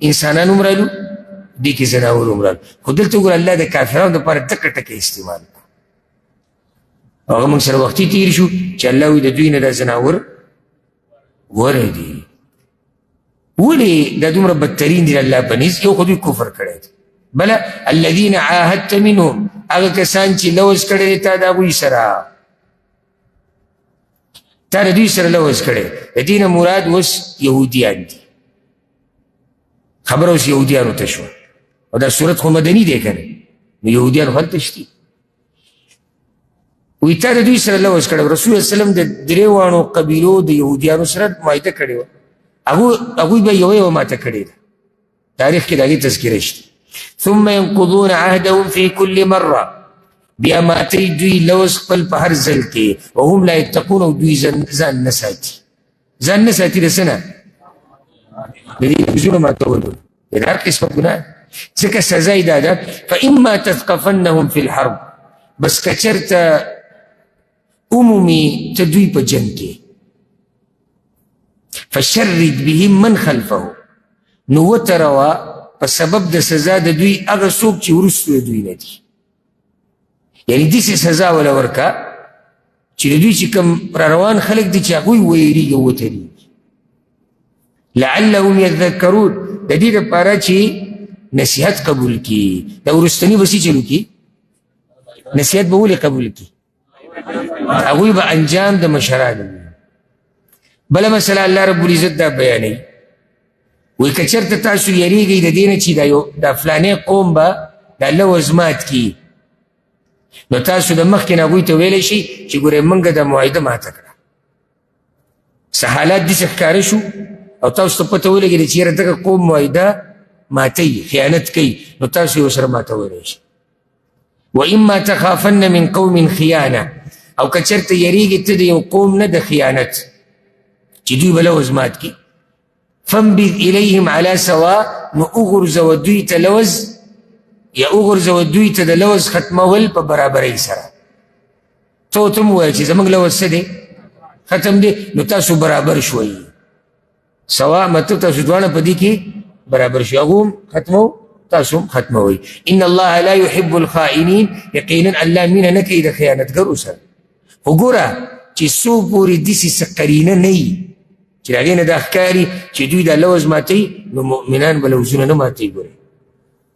انسانان هم رالو، دي کې زناور هم رالو. خو دلته وګوره الله د کافرانو دپاره ټکه ټکه استعمال کړو. هغه موږ سره وختي تېر شو چې الله وایي د دوی نه دا زناور غوره دي. ولې دا دومره بدترین دي الله په نزد؟ یو خو دوی کفر کړی دی. بله الذین عاهدت منهم، هغه کسان چې لوز کړی دی تا د هغوی سره، تا د دوی سره لوز کړی. د دې نه مراد اوس یهودیان دي. خبره اوس یهودیانو ته شوه، او دا صورت خو مدني دی که نه، نو یهودیان خو هلته شتي. وی تا د دوی سره لوز کړی رسول الله وسلم د درې واړو قبیلو د یهودیانو سره معاهده کړې وه هغوی به یوه ماته کړې ده تاریخ کې د هغې تذکره شته ثم ينقضون عهدهم في كل مره بیا ماتوي دوی لوز خپل په هر ځل کې وهم لا یتقون او دوی ځان نه ساتي ځان نه ساتي د څه نه د دې لوزونو ماتولو د هر قسمه ګناه ځکه سزا یې دا ده فاما تثقفنهم في الحرب بس که چېرته عمومي ته دوی په جنګ کې فشرد بهم من خلفه نو وتروه په سبب د سزا د دوی هغه څوک چې وروستو دوی نه دي یعنی داسې سزا وله ورکه چې د دوی چې کوم را روان خلک دي چې هغوی ویریږي او وتریږي لعلهم یذکرون د دې دپاره چې نصیحت قبول کړي دا وروستني به څه چلو کړي نصیحت به ولې قبول کړي هغوی به انجام د مشرانو بله مسله الله رب العزت دا بیانوي وی که چېرته تاسو یریږئ د دې نه چې دا فلانې قوم به دا لوز مات کړي نو تاسو د مخکې نه هغوی ته ویلی شئ چې ګورئ موږ دا معاهده ماته کړه څه حالات داسې ښکاره شو او تاسو ته پته ولګېده چې یاره دغه قوم معاهده ماتوي خیانت کوي نو تاسو یې ورسره ماتولی شئ واما تخافن من قوم خیانه او که چېرته یریږي ته د یو قوم نه د خیانت چې دوی به لوز مات کړي فانبذ الیهم علی سوا نو وغورځوه دوی ته لوز یا وغورځوه دوی ته د لوز ختمول په برابرۍ سره ته ورته هم ووایه چې زموږ لوز څه دی ختم دی نو تاسو برابر شوئ سوا مطلب تاسو دواړه په دې کې برابر شوئ هغو هم ختمو تاسو هم ختموئ ان الله لا يحب الخائنین یقینا الله مینه نه کوي د خیانتګرو سره خو ګوره چې څو پورې داسې څه قرینه نه وي چې د هغې نه دا ښکاري چې دوی دا لوز ماتوي نو مؤمنان به لوزونه نه ماتوي ګورئ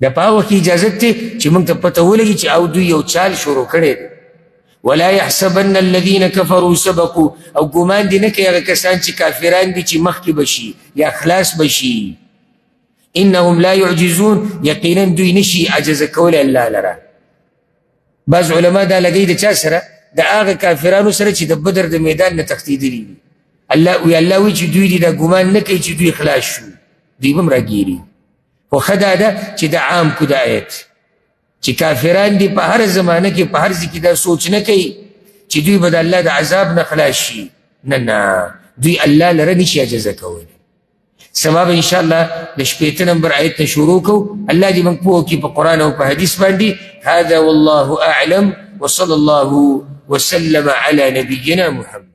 دا په هغه وخت کې اجازت دی چې موږ ته پته ولګي چې او دوی یو چال شروع کړی دی ولا يحسبن الذين كفروا سبقوا او ګمان دې نه کوي هغه کسان چې کافران دي چې مخکې به شي یا خلاص به شي انهم لا يعجزون یقینا دوی نشي عجزه کولی الله لره بعض علما دا لګوي د چا سره د هغه کافرانو سره چې د بدر د میدان نه تښتېدلي دي الله وایي چې دوی دې دا ګمان نه کوي چې دوی خلاص شو دوی به هم راګیري خو ښه دا ده چې د عام کو د آیت چې کافران دي په هر زمانه کې په هر ځای کې دا سوچ نه کوي چې دوی به د الله د عذاب نه خلاص شي نه دوی الله لره نشي عجزه کولی سبا به انشاءالله د 15 نمبر آیت نه شروع کوو الله دې موږ پوه کړي په قرآن او په حدیث باندې هذا والله اعلم وصلى الله وسلم على نبينا محمد